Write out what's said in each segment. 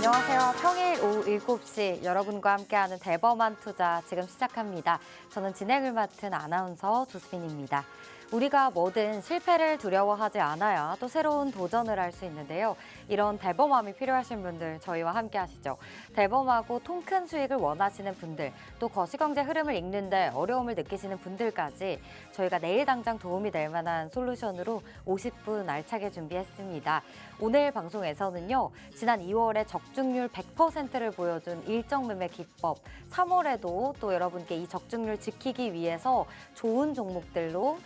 안녕하세요. 평일 오후 7시 여러분과 함께하는 대범한 투자 지금 시작합니다. 저는 진행을 맡은 아나운서 조수빈입니다. 우리가 뭐든 실패를 두려워하지 않아야 또 새로운 도전을 할 수 있는데요. 이런 대범함이 필요하신 분들 저희와 함께 하시죠. 대범하고 통 큰 수익을 원하시는 분들, 또 거시경제 흐름을 읽는데 어려움을 느끼시는 분들까지 저희가 내일 당장 도움이 될 만한 솔루션으로 50분 알차게 준비했습니다. 오늘 방송에서는요. 지난 2월에 적중률 100%를 보여준 일정 매매 기법, 3월에도 또 여러분께 이 적중률 지키기 위해서 좋은 종목들로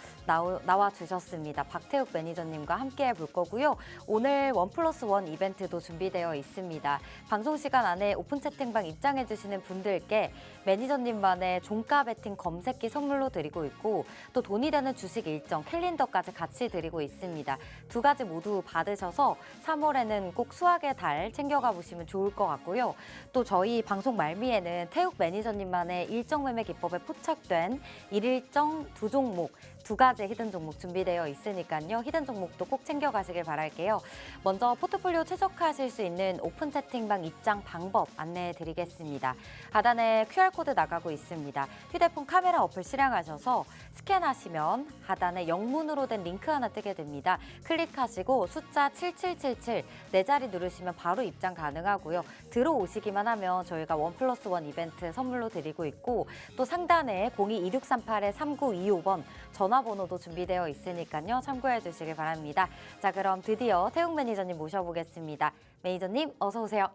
나와 주셨습니다. 박태욱 매니저님과 함께 볼 거고요. 오늘 1+1 이벤트도 준비되어 있습니다. 방송 시간 안에 오픈 채팅방 입장해 주시는 분들께 매니저님만의 종가 베팅 검색기 선물로 드리고 있고 또 돈이 되는 주식 일정 캘린더까지 같이 드리고 있습니다. 두 가지 모두 받으셔서 3월에는 꼭 수학의 달 챙겨가 보시면 좋을 것 같고요. 또 저희 방송 말미에는 태욱 매니저님만의 일정 매매 기법에 포착된 일일정 두 종목 두 가지 히든 종목 준비되어 있으니까요. 히든 종목도 꼭 챙겨가시길 바랄게요. 먼저 포트폴리오 최적화하실 수 있는 오픈 채팅방 입장 방법 안내해 드리겠습니다. 하단에 QR코드 나가고 있습니다. 휴대폰 카메라 어플 실행하셔서 스캔하시면 하단에 영문으로 된 링크 하나 뜨게 됩니다. 클릭하시고 숫자 7777 네 자리 누르시면 바로 입장 가능하고요. 들어오시기만 하면 저희가 1+1 이벤트 선물로 드리고 있고 또 상단에 022638-3925번 전화번호도 준비되어 있으니까요. 참고해 주시길 바랍니다. 자, 그럼 드디어 태욱 매니저님 모셔보겠습니다. 매니저님 어서 오세요.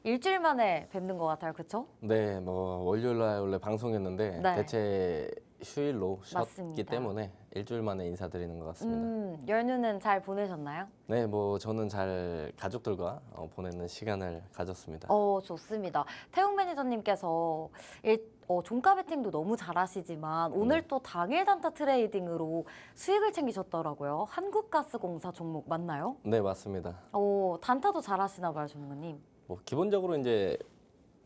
일주일 만에 뵙는 것 같아요. 그렇죠? 네, 뭐 월요일 날 원래 방송했는데 네. 대체 휴일로 쉬었기 맞습니다. 때문에 일주일 만에 인사드리는 것 같습니다. 연휴는 잘 보내셨나요? 네, 뭐 저는 잘 가족들과 보내는 시간을 가졌습니다. 좋습니다. 태욱 매니저님께서 종가 베팅도 너무 잘하시지만 오늘 또 당일 단타 트레이딩으로 수익을 챙기셨더라고요. 한국가스공사 종목 맞나요? 네, 맞습니다. 단타도 잘하시나 봐요, 전문가님. 뭐 기본적으로 이제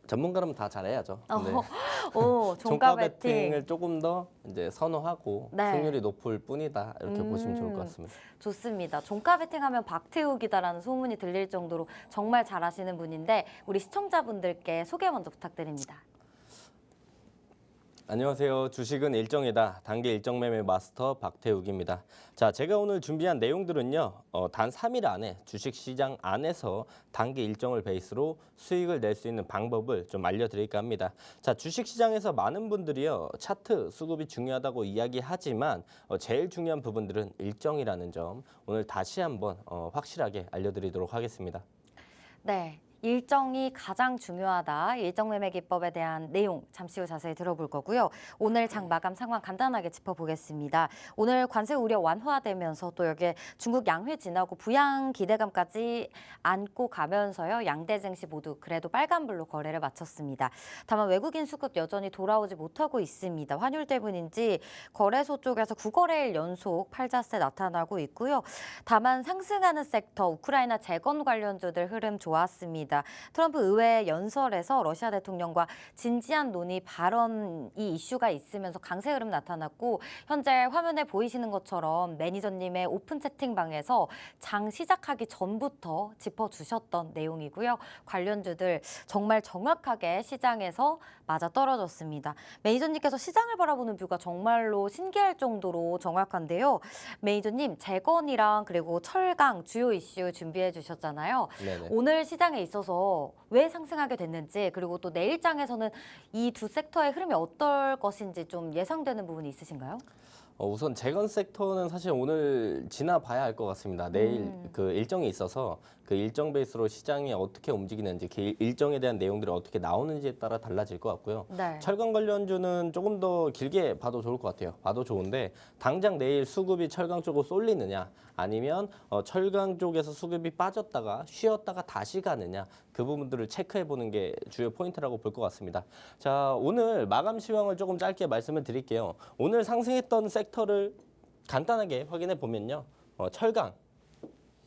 전문가라면 다 잘해야죠. 근데 종가 종가 베팅. 베팅을 조금 더 이제 선호하고 네. 승률이 높을 뿐이다 이렇게 보시면 좋을 것 같습니다. 좋습니다. 종가 베팅하면 박태욱이다라는 소문이 들릴 정도로 정말 잘하시는 분인데 우리 시청자분들께 소개 먼저 부탁드립니다. 안녕하세요. 주식은 일정이다. 단기 일정 매매 마스터 박태욱입니다. 자, 제가 오늘 준비한 내용들은요. 단 3일 안에 주식시장 안에서 단기 일정을 베이스로 수익을 낼 수 있는 방법을 좀 알려드릴까 합니다. 자, 주식시장에서 많은 분들이요. 차트 수급이 중요하다고 이야기하지만 제일 중요한 부분들은 일정이라는 점 오늘 다시 한번 확실하게 알려드리도록 하겠습니다. 네. 일정이 가장 중요하다. 일정 매매 기법에 대한 내용 잠시 후 자세히 들어볼 거고요. 오늘 장 마감 상황 간단하게 짚어보겠습니다. 오늘 관세 우려 완화되면서 또 여기에 중국 양회 지나고 부양 기대감까지 안고 가면서요. 양대 증시 모두 그래도 빨간불로 거래를 마쳤습니다. 다만 외국인 수급 여전히 돌아오지 못하고 있습니다. 환율 때문인지 거래소 쪽에서 9거래일 연속 팔자세 나타나고 있고요. 다만 상승하는 섹터 우크라이나 재건 관련주들 흐름 좋았습니다. 트럼프 의회 연설에서 러시아 대통령과 진지한 논의 발언 이 이슈가 있으면서 강세 흐름 나타났고 현재 화면에 보이시는 것처럼 매니저님의 오픈 채팅방에서 장 시작하기 전부터 짚어주셨던 내용이고요. 관련주들 정말 정확하게 시장에서 맞아떨어졌습니다. 매니저님께서 시장을 바라보는 뷰가 정말로 신기할 정도로 정확한데요. 매니저님 재건이랑 그리고 철강 주요 이슈 준비해 주셨잖아요. 네네. 오늘 시장에 있어서 왜 상승하게 됐는지 그리고 또 내일장에서는 이 두 섹터의 흐름이 어떨 것인지 좀 예상되는 부분이 있으신가요? 우선 재건 섹터는 사실 오늘 지나봐야 할 것 같습니다. 내일 그 일정이 있어서 그 일정 베이스로 시장이 어떻게 움직이는지 그 일정에 대한 내용들이 어떻게 나오는지에 따라 달라질 것 같고요. 네. 철강 관련주는 조금 더 길게 봐도 좋을 것 같아요. 봐도 좋은데 당장 내일 수급이 철강 쪽으로 쏠리느냐 아니면 철강 쪽에서 수급이 빠졌다가 쉬었다가 다시 가느냐 그 부분들을 체크해 보는 게 주요 포인트라고 볼 것 같습니다. 자, 오늘 마감 시황을 조금 짧게 말씀을 드릴게요. 오늘 상승했던 섹터를 간단하게 확인해 보면요. 철강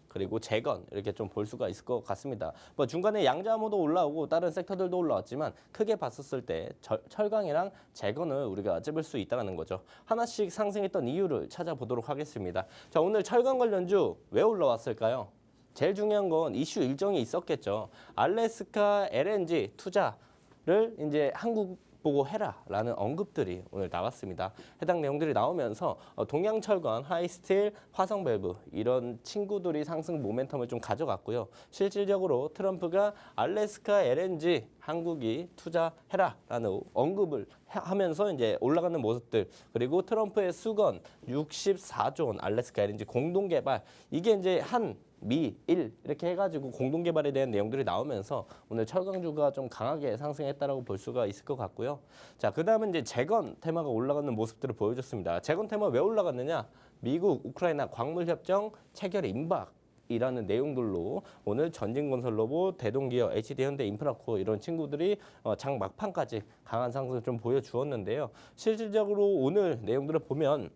그리고 재건 이렇게 좀 볼 수가 있을 것 같습니다. 뭐 중간에 양자모도 올라오고 다른 섹터들도 올라왔지만 크게 봤었을 때 철강이랑 재건을 우리가 찝을 수 있다는 거죠. 하나씩 상승했던 이유를 찾아보도록 하겠습니다. 자, 오늘 철강 관련주 왜 올라왔을까요? 제일 중요한 건 이슈 일정이 있었겠죠. 알래스카 LNG 투자를 이제 한국 보고 해라라는 언급들이 오늘 나왔습니다. 해당 내용들이 나오면서 동양철강, 하이스틸, 화성밸브 이런 친구들이 상승 모멘텀을 좀 가져갔고요. 실질적으로 트럼프가 알래스카 LNG 한국이 투자해라라는 언급을 하면서 이제 올라가는 모습들, 그리고 트럼프의 수건 64조 원 알래스카 LNG 공동 개발, 이게 이제 미, 일 이렇게 해가지고 공동 개발에 대한 내용들이 나오면서 오늘 철강주가 좀 강하게 상승했다라고 볼 수가 있을 것 같고요. 자, 그다음은 이제 재건 테마가 올라가는 모습들을 보여줬습니다. 재건 테마 왜 올라갔느냐? 미국, 우크라이나 광물 협정 체결 임박. 이라는 내용들로 오늘 전진건설로봇, 대동기업, HD현대, 인프라코어 이런 친구들이 장 막판까지 강한 상승을 좀 보여주었는데요. 실질적으로 오늘 내용들을 보면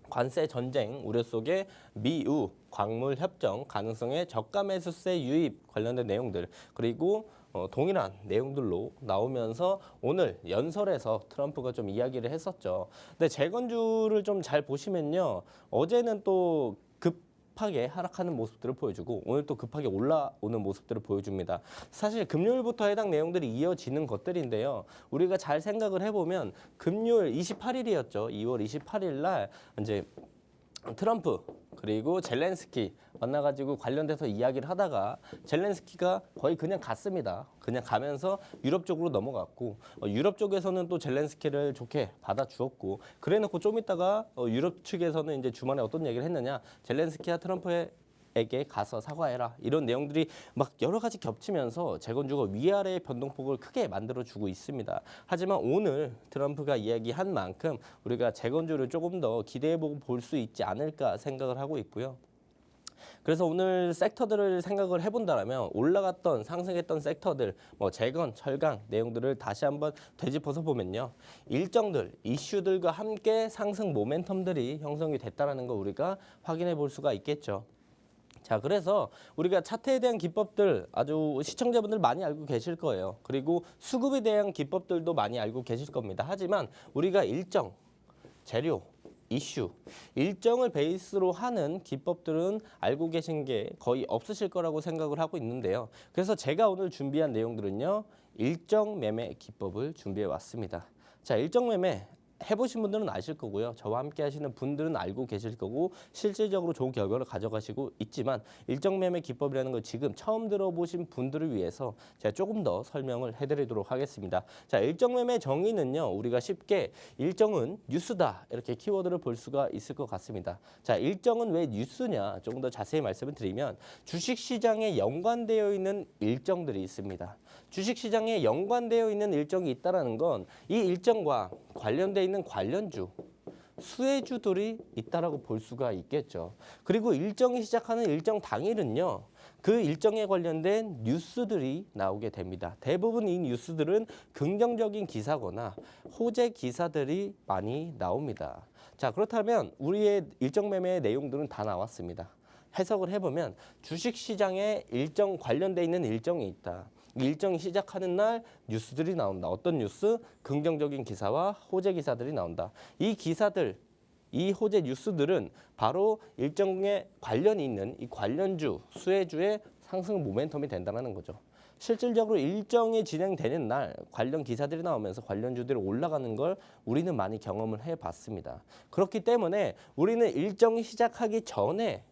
관세 전쟁 우려 속에 미우 광물 협정 가능성의 저가 매수세 유입 관련된 내용들, 그리고 동일한 내용들로 나오면서 오늘 연설에서 트럼프가 좀 이야기를 했었죠. 근데 재건주를 좀 잘 보시면요, 어제는 또 급하게 하락하는 모습들을 보여주고 오늘 또 급하게 올라오는 모습들을 보여줍니다. 사실 금요일부터 해당 내용들이 이어지는 것들인데요. 우리가 잘 생각을 해보면 금요일 28일이었죠. 2월 28일 날 이제 트럼프 그리고 젤렌스키 만나가지고 관련돼서 이야기를 하다가 젤렌스키가 거의 그냥 갔습니다. 그냥 가면서 유럽 쪽으로 넘어갔고 유럽 쪽에서는 또 젤렌스키를 좋게 받아주었고, 그래놓고 좀 있다가 유럽 측에서는 이제 주말에 어떤 얘기를 했느냐, 젤렌스키와 트럼프에게 가서 사과해라, 이런 내용들이 막 여러 가지 겹치면서 재건주가 위아래의 변동폭을 크게 만들어주고 있습니다. 하지만 오늘 트럼프가 이야기한 만큼 우리가 재건주를 조금 더 기대해보고 볼 수 있지 않을까 생각을 하고 있고요. 그래서 오늘 섹터들을 생각을 해본다면 올라갔던 상승했던 섹터들, 뭐 재건, 철강 내용들을 다시 한번 되짚어서 보면요, 일정들, 이슈들과 함께 상승 모멘텀들이 형성이 됐다는 거 우리가 확인해 볼 수가 있겠죠. 자, 그래서 우리가 차트에 대한 기법들 아주 시청자분들 많이 알고 계실 거예요. 그리고 수급에 대한 기법들도 많이 알고 계실 겁니다. 하지만 우리가 일정, 재료, 이슈, 일정을 베이스로 하는 기법들은 알고 계신 게 거의 없으실 거라고 생각을 하고 있는데요. 그래서 제가 오늘 준비한 내용들은요, 일정 매매 기법을 준비해 왔습니다. 자, 일정 매매 해보신 분들은 아실 거고요. 저와 함께 하시는 분들은 알고 계실 거고 실질적으로 좋은 결과를 가져가시고 있지만, 일정 매매 기법이라는 걸 지금 처음 들어보신 분들을 위해서 제가 조금 더 설명을 해드리도록 하겠습니다. 자, 일정 매매 정의는요, 우리가 쉽게 일정은 뉴스다 이렇게 키워드를 볼 수가 있을 것 같습니다. 자, 일정은 왜 뉴스냐, 조금 더 자세히 말씀을 드리면 주식시장에 연관되어 있는 일정들이 있습니다. 주식시장에 연관되어 있는 일정이 있다는 건 이 일정과 관련되어 있는 관련주, 수혜주들이 있다라고 볼 수가 있겠죠. 그리고 일정이 시작하는 일정 당일은요, 그 일정에 관련된 뉴스들이 나오게 됩니다. 대부분 이 뉴스들은 긍정적인 기사거나 호재 기사들이 많이 나옵니다. 자, 그렇다면 우리의 일정 매매의 내용들은 다 나왔습니다. 해석을 해보면 주식시장에 일정 관련돼 있는 일정이 있다. 일정이 시작하는 날 뉴스들이 나온다. 어떤 뉴스? 긍정적인 기사와 호재 기사들이 나온다. 이 기사들, 이 호재 뉴스들은 바로 일정에 관련이 있는 이 관련주, 수혜주의 상승 모멘텀이 된다는 거죠. 실질적으로 일정이 진행되는 날 관련 기사들이 나오면서 관련주들이 올라가는 걸 우리는 많이 경험을 해봤습니다. 그렇기 때문에 우리는 일정이 시작하기 전에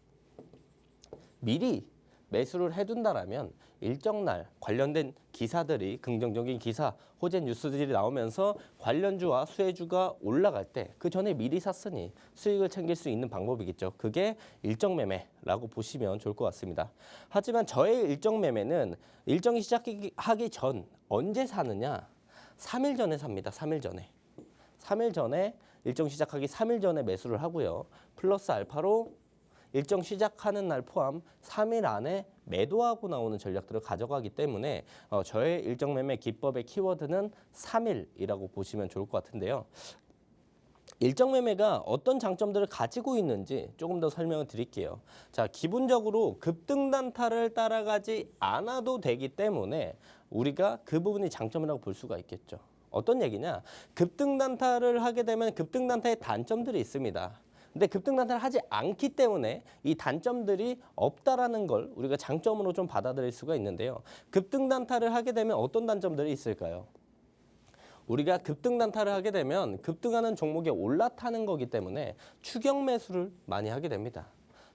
미리 매수를 해둔다라면 일정 날 관련된 기사들이, 긍정적인 기사, 호재 뉴스들이 나오면서 관련주와 수혜주가 올라갈 때 그 전에 미리 샀으니 수익을 챙길 수 있는 방법이겠죠. 그게 일정 매매라고 보시면 좋을 것 같습니다. 하지만 저의 일정 매매는 일정이 시작하기 전 언제 사느냐? 3일 전에 삽니다. 3일 전에. 3일 전에 일정 시작하기 3일 전에 매수를 하고요. 플러스 알파로 일정 시작하는 날 포함 3일 안에 매도하고 나오는 전략들을 가져가기 때문에 저의 일정 매매 기법의 키워드는 3일이라고 보시면 좋을 것 같은데요. 일정 매매가 어떤 장점들을 가지고 있는지 조금 더 설명을 드릴게요. 자, 기본적으로 급등 단타를 따라가지 않아도 되기 때문에 우리가 그 부분이 장점이라고 볼 수가 있겠죠. 어떤 얘기냐? 급등 단타를 하게 되면 급등 단타의 단점들이 있습니다. 근데 급등 단타를 하지 않기 때문에 이 단점들이 없다라는 걸 우리가 장점으로 좀 받아들일 수가 있는데요. 급등 단타를 하게 되면 어떤 단점들이 있을까요? 우리가 급등 단타를 하게 되면 급등하는 종목에 올라타는 거기 때문에 추격 매수를 많이 하게 됩니다.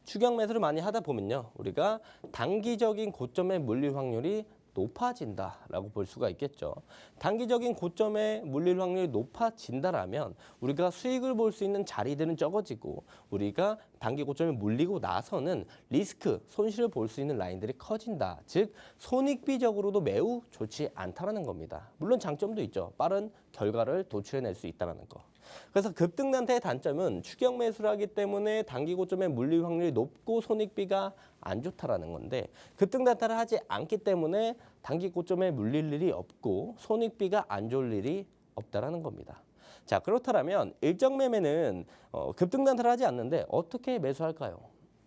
추격 매수를 많이 하다 보면요. 우리가 단기적인 고점에 물릴 확률이 높아진다라고 볼 수가 있겠죠. 단기적인 고점에 물릴 확률이 높아진다라면 우리가 수익을 볼 수 있는 자리들은 적어지고 우리가 단기 고점에 물리고 나서는 리스크, 손실을 볼 수 있는 라인들이 커진다. 즉 손익비적으로도 매우 좋지 않다라는 겁니다. 물론 장점도 있죠. 빠른 결과를 도출해낼 수 있다는 거. 그래서 급등 단타의 단점은 추격 매수를 하기 때문에 단기 고점에 물릴 확률이 높고 손익비가 안 좋다라는 건데 급등 단타를 하지 않기 때문에 단기 고점에 물릴 일이 없고 손익비가 안 좋을 일이 없다라는 겁니다. 자, 그렇다면 일정 매매는 급등 단타를 하지 않는데 어떻게 매수할까요?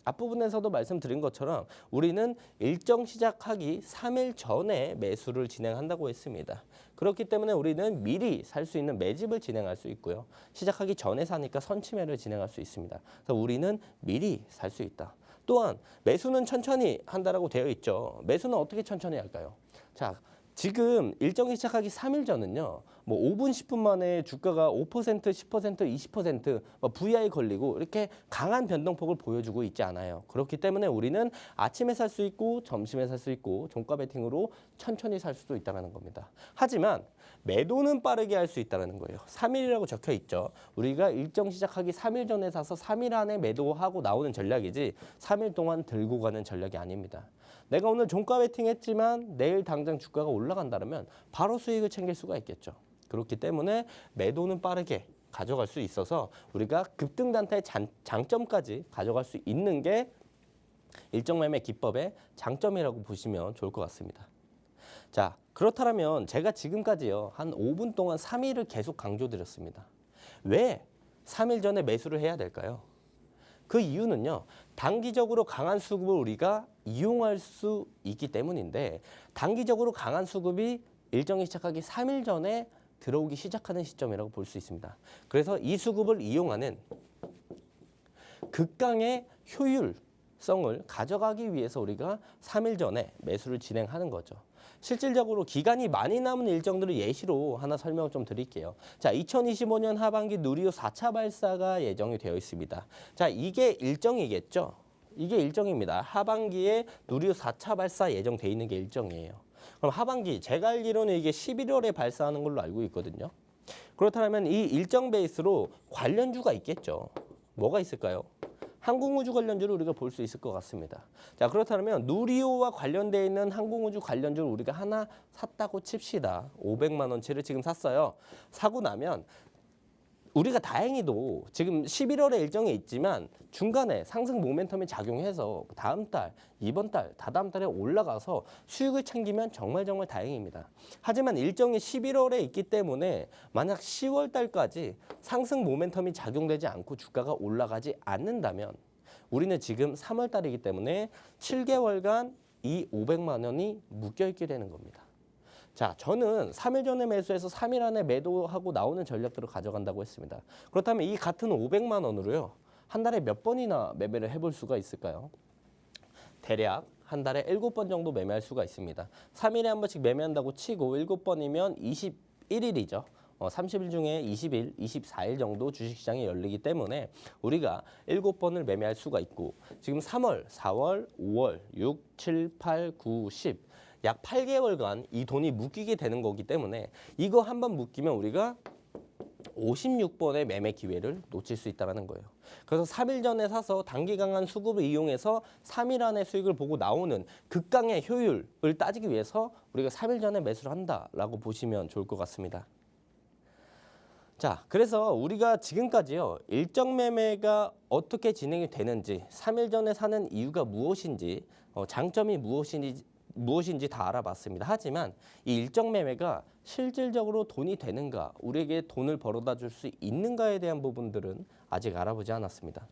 앞부분에서도 말씀드린 것처럼 우리는 일정 시작하기 3일 전에 매수를 진행한다고 했습니다. 그렇기 때문에 우리는 미리 살 수 있는 매집을 진행할 수 있고요. 시작하기 전에 사니까 선취매를 진행할 수 있습니다. 그래서 우리는 미리 살 수 있다. 또한 매수는 천천히 한다라고 되어 있죠. 매수는 어떻게 천천히 할까요? 자, 지금 일정이 시작하기 3일 전은요. 뭐 5분, 10분 만에 주가가 5%, 10%, 20% VI 걸리고 이렇게 강한 변동폭을 보여주고 있지 않아요. 그렇기 때문에 우리는 아침에 살 수 있고 점심에 살 수 있고 종가 베팅으로 천천히 살 수도 있다는 겁니다. 하지만 매도는 빠르게 할 수 있다는 거예요. 3일이라고 적혀 있죠. 우리가 일정 시작하기 3일 전에 사서 3일 안에 매도하고 나오는 전략이지 3일 동안 들고 가는 전략이 아닙니다. 내가 오늘 종가 베팅 했지만 내일 당장 주가가 올라간다면 바로 수익을 챙길 수가 있겠죠. 그렇기 때문에 매도는 빠르게 가져갈 수 있어서 우리가 급등 단타의 장점까지 가져갈 수 있는 게 일정 매매 기법의 장점이라고 보시면 좋을 것 같습니다. 자, 그렇다면 제가 지금까지요. 한 5분 동안 3일을 계속 강조드렸습니다. 왜 3일 전에 매수를 해야 될까요? 그 이유는요. 단기적으로 강한 수급을 우리가 이용할 수 있기 때문인데 단기적으로 강한 수급이 일정이 시작하기 3일 전에 들어오기 시작하는 시점이라고 볼 수 있습니다. 그래서 이 수급을 이용하는 극강의 효율성을 가져가기 위해서 우리가 3일 전에 매수를 진행하는 거죠. 실질적으로 기간이 많이 남은 일정들을 예시로 하나 설명을 좀 드릴게요. 자, 2025년 하반기 누리호 4차 발사가 예정이 되어 있습니다. 자, 이게 일정이겠죠? 이게 일정입니다. 하반기에 누리호 4차 발사 예정돼 있는 게 일정이에요. 그럼 하반기, 제가 알기로는 이게 11월에 발사하는 걸로 알고 있거든요. 그렇다면 이 일정 베이스로 관련주가 있겠죠. 뭐가 있을까요? 항공우주 관련주를 우리가 볼 수 있을 것 같습니다. 자, 그렇다면 누리호와 관련되어 있는 항공우주 관련주를 우리가 하나 샀다고 칩시다. 500만 원치를 지금 샀어요. 사고 나면 우리가 다행히도 지금 11월에 일정에 있지만 중간에 상승 모멘텀이 작용해서 다음 달, 이번 달, 다다음 달에 올라가서 수익을 챙기면 정말 다행입니다. 하지만 일정이 11월에 있기 때문에 만약 10월 달까지 상승 모멘텀이 작용되지 않고 주가가 올라가지 않는다면 우리는 지금 3월 달이기 때문에 7개월간 이 500만 원이 묶여 있게 되는 겁니다. 자, 저는 3일 전에 매수해서 3일 안에 매도하고 나오는 전략들을 가져간다고 했습니다. 그렇다면 이 같은 500만 원으로요. 한 달에 몇 번이나 매매를 해볼 수가 있을까요? 대략 한 달에 7번 정도 매매할 수가 있습니다. 3일에 한 번씩 매매한다고 치고 7번이면 21일이죠. 30일 중에 20일, 24일 정도 주식시장이 열리기 때문에 우리가 7번을 매매할 수가 있고 지금 3월, 4월, 5월, 6, 7, 8, 9, 10 약 8개월간 이 돈이 묶이게 되는 거기 때문에 이거 한번 묶이면 우리가 56번의 매매 기회를 놓칠 수 있다는 거예요. 그래서 3일 전에 사서 단기 강한 수급을 이용해서 3일 안에 수익을 보고 나오는 극강의 효율을 따지기 위해서 우리가 3일 전에 매수를 한다라고 보시면 좋을 것 같습니다. 자, 그래서 우리가 지금까지요. 일정 매매가 어떻게 진행이 되는지 3일 전에 사는 이유가 무엇인지 장점이 무엇인지 다 알아봤습니다. 하지만 이 일정 매매가 실질적으로 돈이 되는가, 우리에게 돈을 벌어다 줄 수 있는가에 대한 부분들은 아직 알아보지 않았습니다.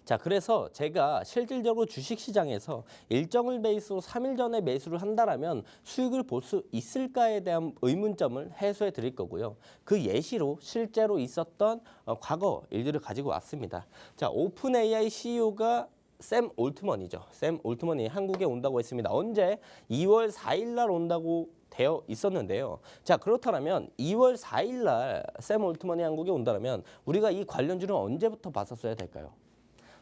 자, 그래서 제가 실질적으로 주식시장에서 일정을 베이스로 3일 전에 매수를 한다라면 수익을 볼 수 있을까에 대한 의문점을 해소해 드릴 거고요. 그 예시로 실제로 있었던 과거 일들을 가지고 왔습니다. 자, 오픈 AI CEO가 샘 올트먼이죠. 샘 올트먼이 한국에 온다고 했습니다. 언제? 2월 4일 날 온다고 되어 있었는데요. 자, 그렇다면 2월 4일 날 샘 올트먼이 한국에 온다면 우리가 이 관련주를 언제부터 봤었어야 될까요?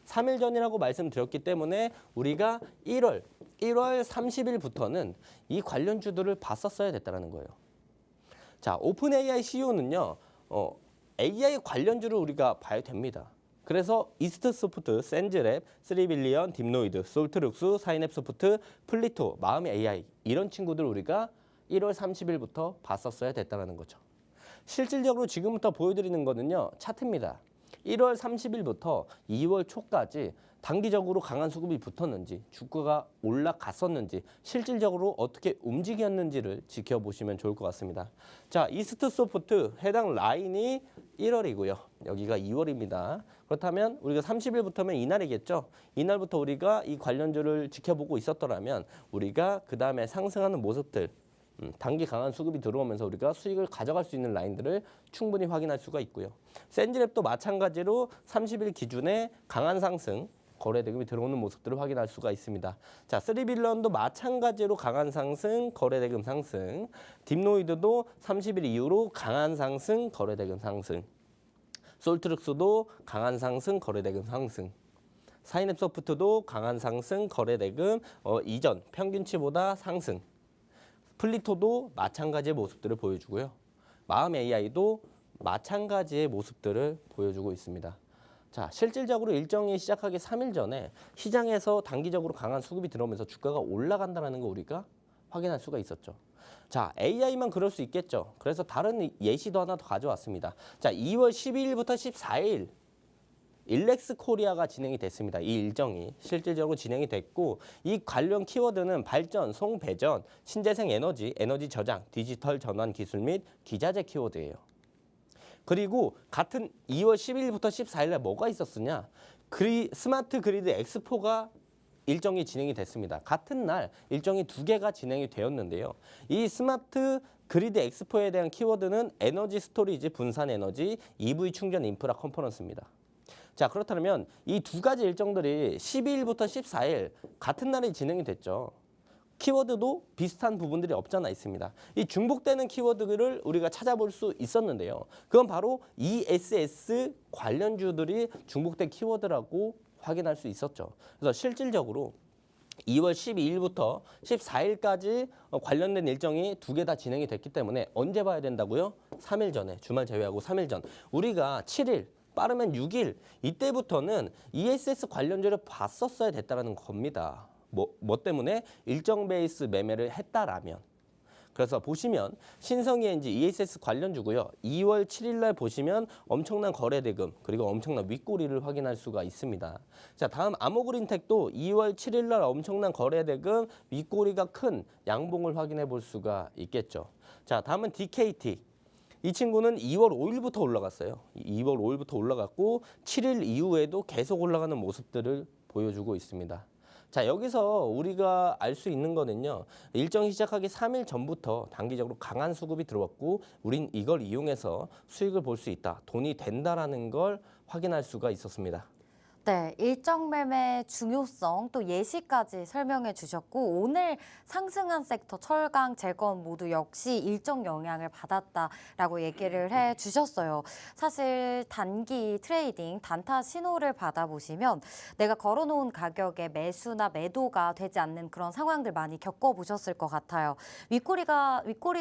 3일 전이라고 말씀드렸기 때문에 우리가 1월 30일부터는 이 관련주들을 봤었어야 됐다는 거예요. 자, 오픈 AI CEO는요. AI 관련주를 우리가 봐야 됩니다. 그래서 이스트소프트, 센즈랩, 3빌리언, 딥노이드, 솔트룩스, 사이냅소프트, 플리토, 마음의 AI 이런 친구들 우리가 1월 30일부터 봤었어야 됐다는 거죠. 실질적으로 지금부터 보여드리는 거는요. 차트입니다. 1월 30일부터 2월 초까지 단기적으로 강한 수급이 붙었는지 주가가 올라갔었는지 실질적으로 어떻게 움직였는지를 지켜보시면 좋을 것 같습니다. 자, 이스트소프트 해당 라인이 1월이고요. 여기가 2월입니다. 그렇다면 우리가 30일부터면 이날이겠죠. 이날부터 우리가 이 관련주를 지켜보고 있었더라면 우리가 그 다음에 상승하는 모습들 단기 강한 수급이 들어오면서 우리가 수익을 가져갈 수 있는 라인들을 충분히 확인할 수가 있고요. 센즈랩도 마찬가지로 30일 기준에 강한 상승, 거래 대금이 들어오는 모습들을 확인할 수가 있습니다. 자, 3빌런도 마찬가지로 강한 상승, 거래 대금 상승, 딥노이드도 30일 이후로 강한 상승, 거래 대금 상승, 솔트룩스도 강한 상승, 거래 대금 상승, 사이냅소프트도 강한 상승, 거래 대금 이전 평균치보다 상승, 플리토도 마찬가지의 모습들을 보여주고요. 마음 AI도 마찬가지의 모습들을 보여주고 있습니다. 자, 실질적으로 일정이 시작하기 3일 전에 시장에서 단기적으로 강한 수급이 들어오면서 주가가 올라간다는 거 우리가 확인할 수가 있었죠. 자, AI만 그럴 수 있겠죠. 그래서 다른 예시도 하나 더 가져왔습니다. 자, 2월 12일부터 14일 일렉스 코리아가 진행이 됐습니다. 이 일정이 실질적으로 진행이 됐고 이 관련 키워드는 발전, 송배전, 신재생 에너지, 에너지 저장, 디지털 전환 기술 및 기자재 키워드예요. 그리고 같은 2월 12일부터 14일 날 뭐가 있었으냐? 스마트 그리드 엑스포가 일정이 진행이 됐습니다. 같은 날 일정이 2개가 진행이 되었는데요. 이 스마트 그리드 엑스포에 대한 키워드는 에너지 스토리지, 분산 에너지, EV 충전 인프라 컴포넌스입니다. 자, 그렇다면 이 두 가지 일정들이 12일부터 14일 같은 날에 진행이 됐죠. 키워드도 비슷한 부분들이 없잖아 있습니다. 이 중복되는 키워드를 우리가 찾아볼 수 있었는데요. 그건 바로 ESS 관련주들이 중복된 키워드라고 확인할 수 있었죠. 그래서 실질적으로 2월 12일부터 14일까지 관련된 일정이 2개 다 진행이 됐기 때문에 언제 봐야 된다고요? 3일 전에, 주말 제외하고 3일 전. 우리가 7일, 빠르면 6일, 이때부터는 ESS 관련주를 봤었어야 됐다는 겁니다. 뭐 때문에? 일정 베이스 매매를 했다라면. 그래서 보시면 신성이엔지 ESS 관련주고요. 2월 7일 날 보시면 엄청난 거래 대금 그리고 엄청난 윗꼬리를 확인할 수가 있습니다. 자, 다음 아모그린텍도 2월 7일 날 엄청난 거래 대금 윗꼬리가 큰 양봉을 확인해 볼 수가 있겠죠. 자, 다음은 DKT. 이 친구는 2월 5일부터 올라갔어요. 2월 5일부터 올라갔고 7일 이후에도 계속 올라가는 모습들을 보여주고 있습니다. 자, 여기서 우리가 알 수 있는 거는요. 일정이 시작하기 3일 전부터 단기적으로 강한 수급이 들어왔고 우린 이걸 이용해서 수익을 볼 수 있다. 돈이 된다라는 걸 확인할 수가 있었습니다. 네, 일정 매매 중요성 또 예시까지 설명해 주셨고 오늘 상승한 섹터 철강, 재건 모두 역시 일정 영향을 받았다라고 얘기를 해 주셨어요. 사실 단기 트레이딩 단타 신호를 받아보시면 내가 걸어놓은 가격에 매수나 매도가 되지 않는 그런 상황들 많이 겪어보셨을 것 같아요. 윗꼬리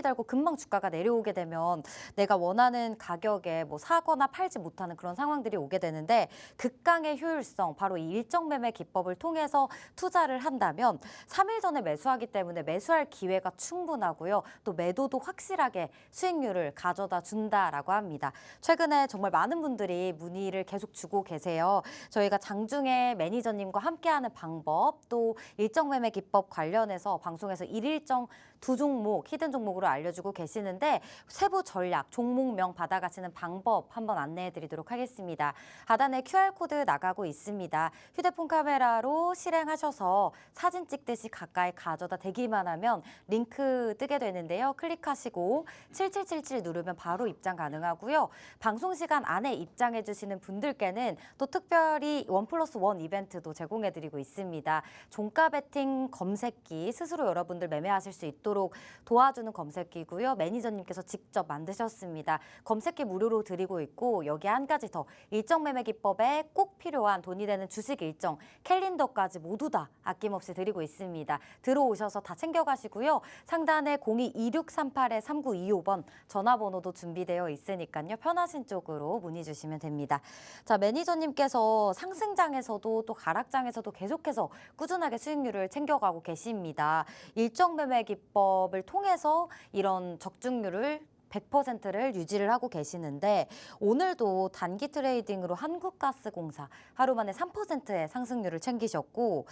달고 금방 주가가 내려오게 되면 내가 원하는 가격에 뭐 사거나 팔지 못하는 그런 상황들이 오게 되는데 극강의 효율성, 바로 이 일정 매매 기법을 통해서 투자를 한다면 3일 전에 매수하기 때문에 매수할 기회가 충분하고요. 또 매도도 확실하게 수익률을 가져다 준다라고 합니다. 최근에 정말 많은 분들이 문의를 계속 주고 계세요. 저희가 장중에 매니저님과 함께하는 방법, 또 일정 매매 기법 관련해서 방송에서 일일정 2종목, 히든 종목으로 알려주고 계시는데 세부 전략, 종목명 받아가시는 방법 한번 안내해 드리도록 하겠습니다. 하단에 QR코드 나가고 있습니다. 휴대폰 카메라로 실행하셔서 사진 찍듯이 가까이 가져다 대기만 하면 링크 뜨게 되는데요. 클릭하시고 7777 누르면 바로 입장 가능하고요. 방송 시간 안에 입장해 주시는 분들께는 또 특별히 1+1 이벤트도 제공해드리고 있습니다. 종가 베팅 검색기 스스로 여러분들 매매하실 수 있도록 도와주는 검색기고요. 매니저님께서 직접 만드셨습니다. 검색기 무료로 드리고 있고 여기 한 가지 더 일정 매매 기법에 꼭 필요한 돈이 되는 주식 일정 캘린더까지 모두 다 아낌없이 드리고 있습니다. 들어오셔서 다 챙겨가시고요. 상단에 02-2638-3925번 전화번호도 준비되어 있으니까요. 편하신 쪽으로 문의 주시면 됩니다. 자, 매니저님께서 상승장에서도 또 가락장에서도 계속해서 꾸준하게 수익률을 챙겨가고 계십니다. 일정 매매 기법을 통해서 이런 적중률을 100%를 유지를 하고 계시는데 오늘도 단기 트레이딩으로 한국가스공사 하루 만에 3%의 상승률을 챙기셨고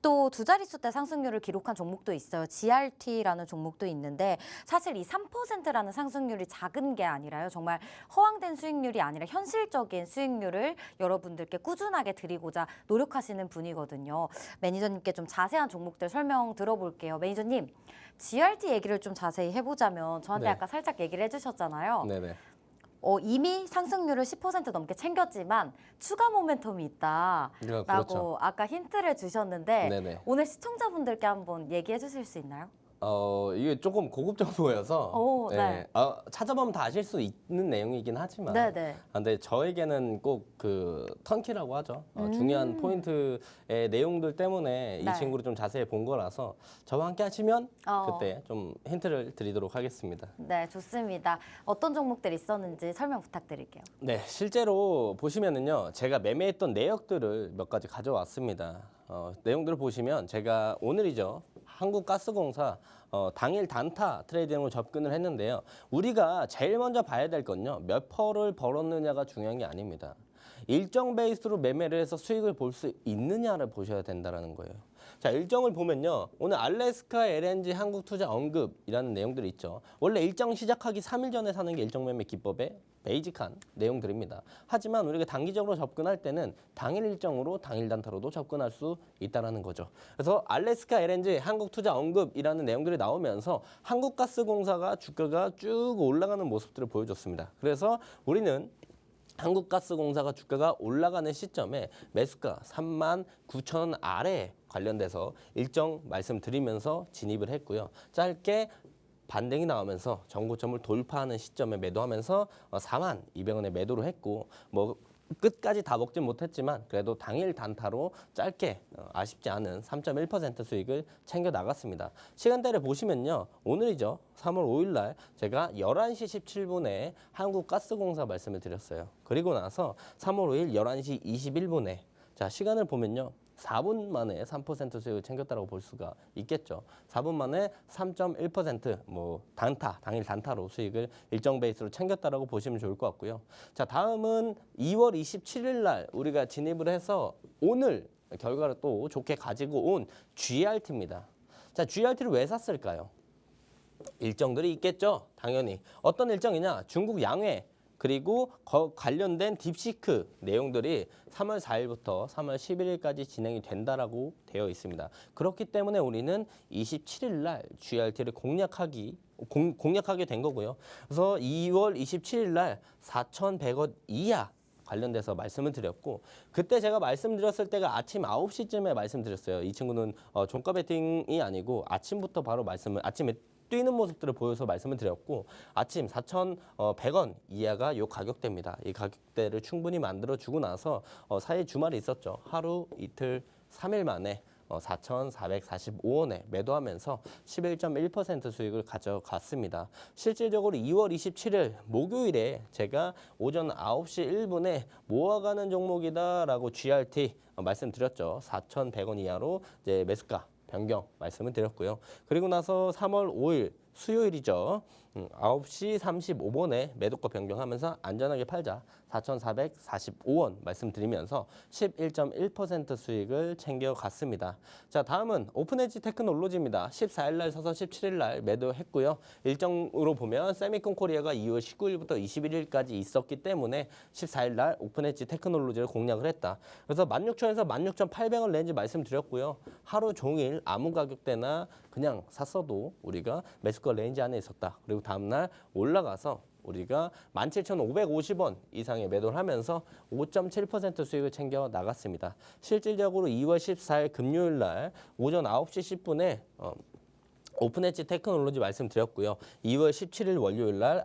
또 두 자릿수대 상승률을 기록한 종목도 있어요. GRT라는 종목도 있는데 사실 이 3%라는 상승률이 작은 게 아니라요. 정말 허황된 수익률이 아니라 현실적인 수익률을 여러분들께 꾸준하게 드리고자 노력하시는 분이거든요. 매니저님께 좀 자세한 종목들 설명 들어볼게요. 매니저님, GRT 얘기를 좀 자세히 해보자면 저한테 네. 아까 살짝 얘기를 해주셨잖아요. 네네. 이미 상승률을 10% 넘게 챙겼지만 추가 모멘텀이 있다라고 그렇죠. 아까 힌트를 주셨는데 네네. 오늘 시청자분들께 한번 얘기해 주실 수 있나요? 이게 조금 고급져 보여서 오, 네. 찾아보면 다 아실 수 있는 내용이긴 하지만 네네. 근데 저에게는 꼭 그 턴키라고 하죠. 중요한 포인트의 내용들 때문에 이 네. 친구를 좀 자세히 본 거라서 저와 함께 하시면 어. 그때 좀 힌트를 드리도록 하겠습니다. 네, 좋습니다. 어떤 종목들 있었는지 설명 부탁드릴게요. 네, 실제로 보시면은요, 제가 매매했던 내역들을 몇 가지 가져왔습니다. 내용들을 보시면 제가 오늘이죠, 한국가스공사 당일 단타 트레이딩으로 접근을 했는데요. 우리가 제일 먼저 봐야 될 건요, 몇 퍼를 벌었느냐가 중요한 게 아닙니다. 일정 베이스로 매매를 해서 수익을 볼 수 있느냐를 보셔야 된다는 거예요. 자, 일정을 보면요. 오늘 알래스카 LNG 한국투자 언급이라는 내용들이 있죠. 원래 일정 시작하기 3일 전에 사는 게 일정 매매 기법의 베이직한 내용들입니다. 하지만 우리가 단기적으로 접근할 때는 당일 일정으로 당일 단타로도 접근할 수 있다는 거죠. 그래서 알래스카 LNG 한국투자 언급이라는 내용들이 나오면서 한국가스공사가 주가가 쭉 올라가는 모습들을 보여줬습니다. 그래서 우리는 한국가스공사가 주가가 올라가는 시점에 매수가 39,000원 아래 관련돼서 일정 말씀드리면서 진입을 했고요. 짧게 반등이 나오면서 정고점을 돌파하는 시점에 매도하면서 42,200원에 매도를 했고 뭐 끝까지 다 먹진 못했지만 그래도 당일 단타로 짧게 아쉽지 않은 3.1% 수익을 챙겨 나갔습니다. 시간대를 보시면요. 오늘이죠. 3월 5일 날 제가 11시 17분에 한국가스공사 말씀을 드렸어요. 그리고 나서 3월 5일 11시 21분에 자, 시간을 보면요. 4분 만에 3% 수익을 챙겼다고 볼 수가 있겠죠. 4분 만에 3.1% 뭐 단타, 당일 단타로 수익을 일정 베이스로 챙겼다라고 보시면 좋을 것 같고요. 자, 다음은 2월 27일 날 우리가 진입을 해서 오늘 결과를 또 좋게 가지고 온 GRT입니다. 자, GRT를 왜 샀을까요? 일정들이 있겠죠. 당연히. 어떤 일정이냐? 중국 양회 그리고 관련된 딥시크 내용들이 3월 4일부터 3월 11일까지 진행이 된다라고 되어 있습니다. 그렇기 때문에 우리는 27일 날 GRT를 공략하게 된 거고요. 그래서 2월 27일 날 4,100원 이하 관련돼서 말씀을 드렸고 그때 제가 말씀드렸을 때가 아침 9시쯤에 말씀드렸어요. 이 친구는 종가 베팅이 아니고 아침부터 바로 아침에 뛰는 모습들을 보여서 말씀을 드렸고 아침 4,100원 이하가 이 가격대입니다. 이 가격대를 충분히 만들어주고 나서 사이 주말이 있었죠. 하루, 이틀, 3일 만에 4,445원에 매도하면서 11.1% 수익을 가져갔습니다. 실질적으로 2월 27일 목요일에 제가 오전 9시 1분에 모아가는 종목이다라고 GRT 말씀드렸죠. 4,100원 이하로 이제 매수가 변경 말씀을 드렸고요. 그리고 나서 3월 5일 수요일이죠. 9시 35분에 매도가 변경하면서 안전하게 팔자. 4,445원 말씀드리면서 11.1% 수익을 챙겨갔습니다. 자, 다음은 오픈엣지 테크놀로지입니다. 14일 날 서서 17일 날 매도했고요. 일정으로 보면 세미콘 코리아가 2월 19일부터 21일까지 있었기 때문에 14일 날 오픈엣지 테크놀로지를 공략을 했다. 그래서 16,000에서 16,800원 렌즈 말씀드렸고요. 하루 종일 아무 가격대나 그냥 샀어도 우리가 매수가 레인지 안에 있었다. 그리고 다음날 올라가서 우리가 17,550원 이상의 매도를 하면서 5.7% 수익을 챙겨 나갔습니다. 실질적으로 2월 14일 금요일 날 오전 9시 10분에 오픈엣지 테크놀로지 말씀드렸고요. 2월 17일 월요일 날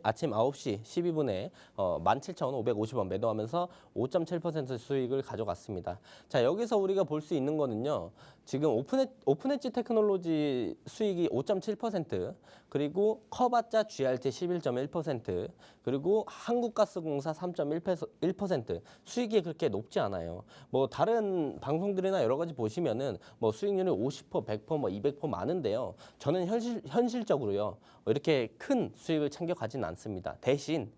아침 9시 12분에 17,550원 매도하면서 5.7% 수익을 가져갔습니다. 자, 여기서 우리가 볼 수 있는 거는요. 지금 오픈엣지 테크놀로지 수익이 5.7%, 그리고 커봤자 GRT 11.1%, 그리고 한국가스공사 3.1% 수익이 그렇게 높지 않아요. 뭐 다른 방송들이나 여러 가지 보시면은 뭐 수익률이 50%, 100%, 뭐 200% 많은데요. 저는 현실적으로요. 이렇게 큰 수익을 챙겨가진 않습니다. 대신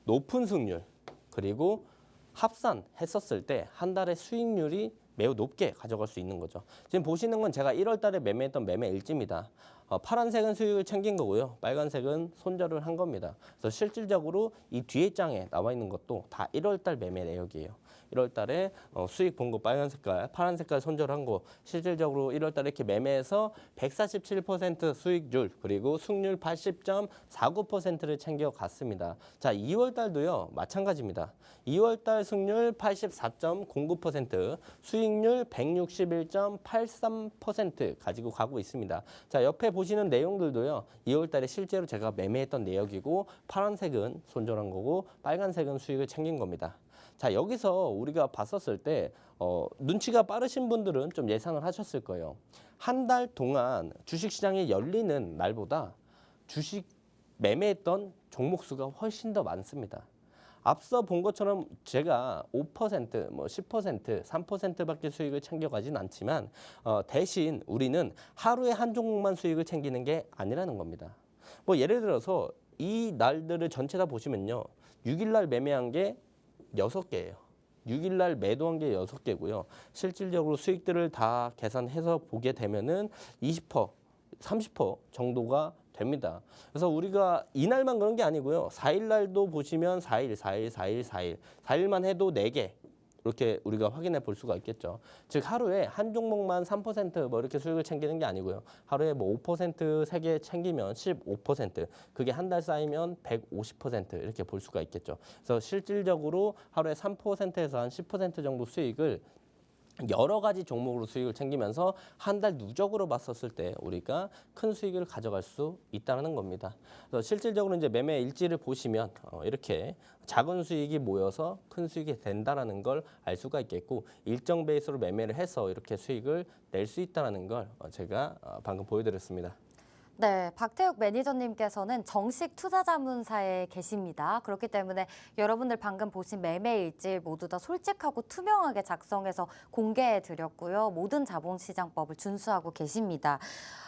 높은 수익률, 그리고 합산했었을 때 한 달에 수익률이 매우 높게 가져갈 수 있는 거죠. 지금 보시는 건 제가 1월 달에 매매했던 매매 일지입니다. 파란색은 수익을 챙긴 거고요. 빨간색은 손절을 한 겁니다. 그래서 실질적으로 이 뒤에 장에 나와 있는 것도 다 1월 달 매매 내역이에요. 1월 달에 수익 본 거 빨간 색깔, 파란 색깔 손절한 거 실질적으로 1월 달에 이렇게 매매해서 147% 수익률, 그리고 승률 80.49%를 챙겨갔습니다. 자, 2월 달도요. 마찬가지입니다. 2월 달 승률 84.09%, 수익률 161.83% 가지고 가고 있습니다. 자, 옆에 보시는 내용들도요. 2월 달에 실제로 제가 매매했던 내역이고, 파란색은 손절한 거고 빨간색은 수익을 챙긴 겁니다. 자, 여기서 우리가 봤었을 때 눈치가 빠르신 분들은 좀 예상을 하셨을 거예요. 한 달 동안 주식시장이 열리는 날보다 주식 매매했던 종목 수가 훨씬 더 많습니다. 앞서 본 것처럼 제가 5%, 뭐 10%, 3%밖에 수익을 챙겨가진 않지만 대신 우리는 하루에 한 종목만 수익을 챙기는 게 아니라는 겁니다. 뭐 예를 들어서 이 날들을 전체 다 보시면요. 6일 날 매매한 게 6개예요. 6일 날 매도한 게 6개고요. 실질적으로 수익들을 다 계산해서 보게 되면은 20%, 30% 정도가 됩니다. 그래서 우리가 이날만 그런 게 아니고요. 4일 날도 보시면 4일만 해도 4개. 이렇게 우리가 확인해 볼 수가 있겠죠. 즉 하루에 한 종목만 3%뭐 이렇게 수익을 챙기는 게 아니고요. 하루에 뭐 5% 3개 챙기면 15%, 그게 한 달 쌓이면 150% 이렇게 볼 수가 있겠죠. 그래서 실질적으로 하루에 3%에서 한 10% 정도 수익을 여러 가지 종목으로 수익을 챙기면서 한 달 누적으로 봤었을 때 우리가 큰 수익을 가져갈 수 있다는 겁니다. 그래서 실질적으로 이제 매매 일지를 보시면 이렇게 작은 수익이 모여서 큰 수익이 된다라는 걸 알 수가 있겠고, 일정 베이스로 매매를 해서 이렇게 수익을 낼 수 있다는 걸 제가 방금 보여드렸습니다. 네, 박태욱 매니저님께서는 정식 투자자문사에 계십니다. 그렇기 때문에 여러분들 방금 보신 매매 일지 모두 다 솔직하고 투명하게 작성해서 공개해 드렸고요. 모든 자본시장법을 준수하고 계십니다.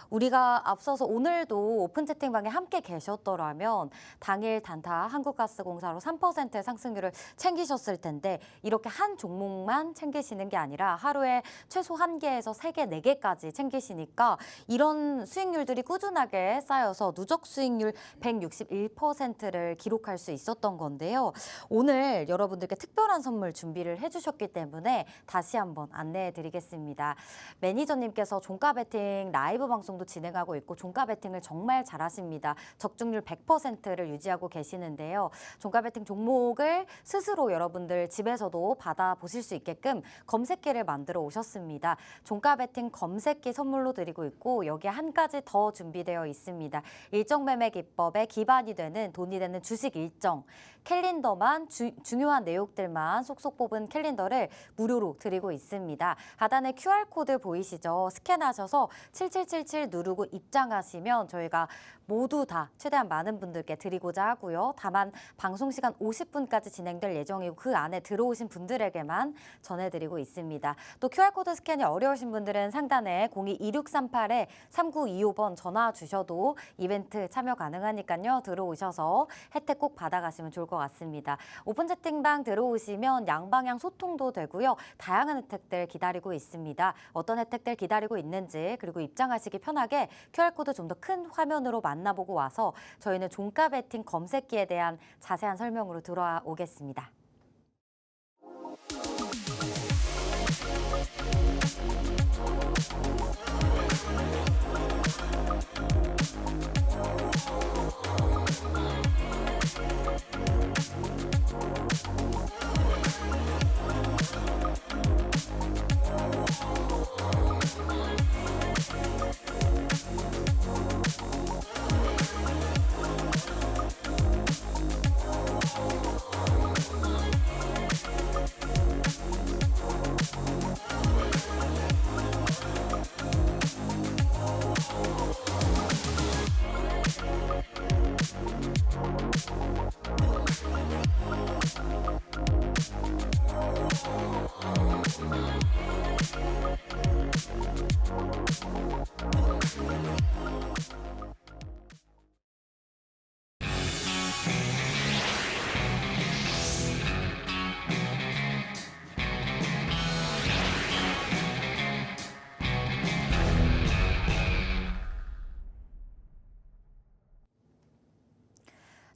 우리가 앞서서 오늘도 오픈 채팅방에 함께 계셨더라면 당일 단타 한국가스공사로 3%의 상승률을 챙기셨을 텐데, 이렇게 한 종목만 챙기시는 게 아니라 하루에 최소 1개에서 3개, 4개까지 챙기시니까 이런 수익률들이 꾸준하게 쌓여서 누적 수익률 161%를 기록할 수 있었던 건데요. 오늘 여러분들께 특별한 선물 준비를 해주셨기 때문에 다시 한번 안내해 드리겠습니다. 매니저님께서 종가 베팅 라이브 방송도 진행하고 있고 종가 베팅을 정말 잘하십니다. 적중률 100%를 유지하고 계시는데요. 종가 베팅 종목을 스스로 여러분들 집에서도 받아보실 수 있게끔 검색기를 만들어 오셨습니다. 종가 베팅 검색기 선물로 드리고 있고, 여기에 한 가지 더 준비되어 있습니다. 일정 매매 기법에 기반이 되는 돈이 되는 주식 일정, 캘린더만 중요한 내용들만 쏙쏙 뽑은 캘린더를 무료로 드리고 있습니다. 하단에 QR코드 보이시죠? 스캔하셔서 7777 누르고 입장하시면 저희가 모두 다 최대한 많은 분들께 드리고자 하고요. 다만 방송 시간 50분까지 진행될 예정이고 그 안에 들어오신 분들에게만 전해드리고 있습니다. 또 QR코드 스캔이 어려우신 분들은 상단에 02-2638-3925번 전화 주셔도 이벤트 참여 가능하니까요. 들어오셔서 혜택 꼭 받아가시면 좋을 것 같습니다. 오픈 채팅방 들어오시면 양방향 소통도 되고요. 다양한 혜택들 기다리고 있습니다. 어떤 혜택들 기다리고 있는지 그리고 입장하시기 편하게 QR코드 좀 더 큰 화면으로 만나보고 와서 저희는 종가 베팅 검색기에 대한 자세한 설명으로 돌아오겠습니다.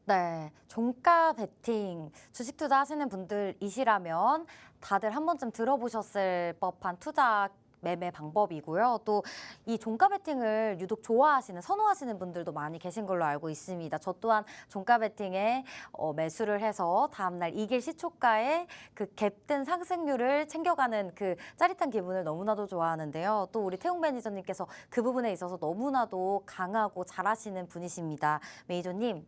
네, 종가 베팅 주식 투자하시는 분들이시라면 다들 한 번쯤 들어보셨을 법한 투자 매매 방법이고요. 또 이 종가 베팅을 유독 좋아하시는, 선호하시는 분들도 많이 계신 걸로 알고 있습니다. 저 또한 종가 베팅에 매수를 해서 다음날 이길 시초가의 그 갭든 상승률을 챙겨가는 그 짜릿한 기분을 너무나도 좋아하는데요. 또 우리 태용 매니저님께서 그 부분에 있어서 너무나도 강하고 잘하시는 분이십니다. 매니저님.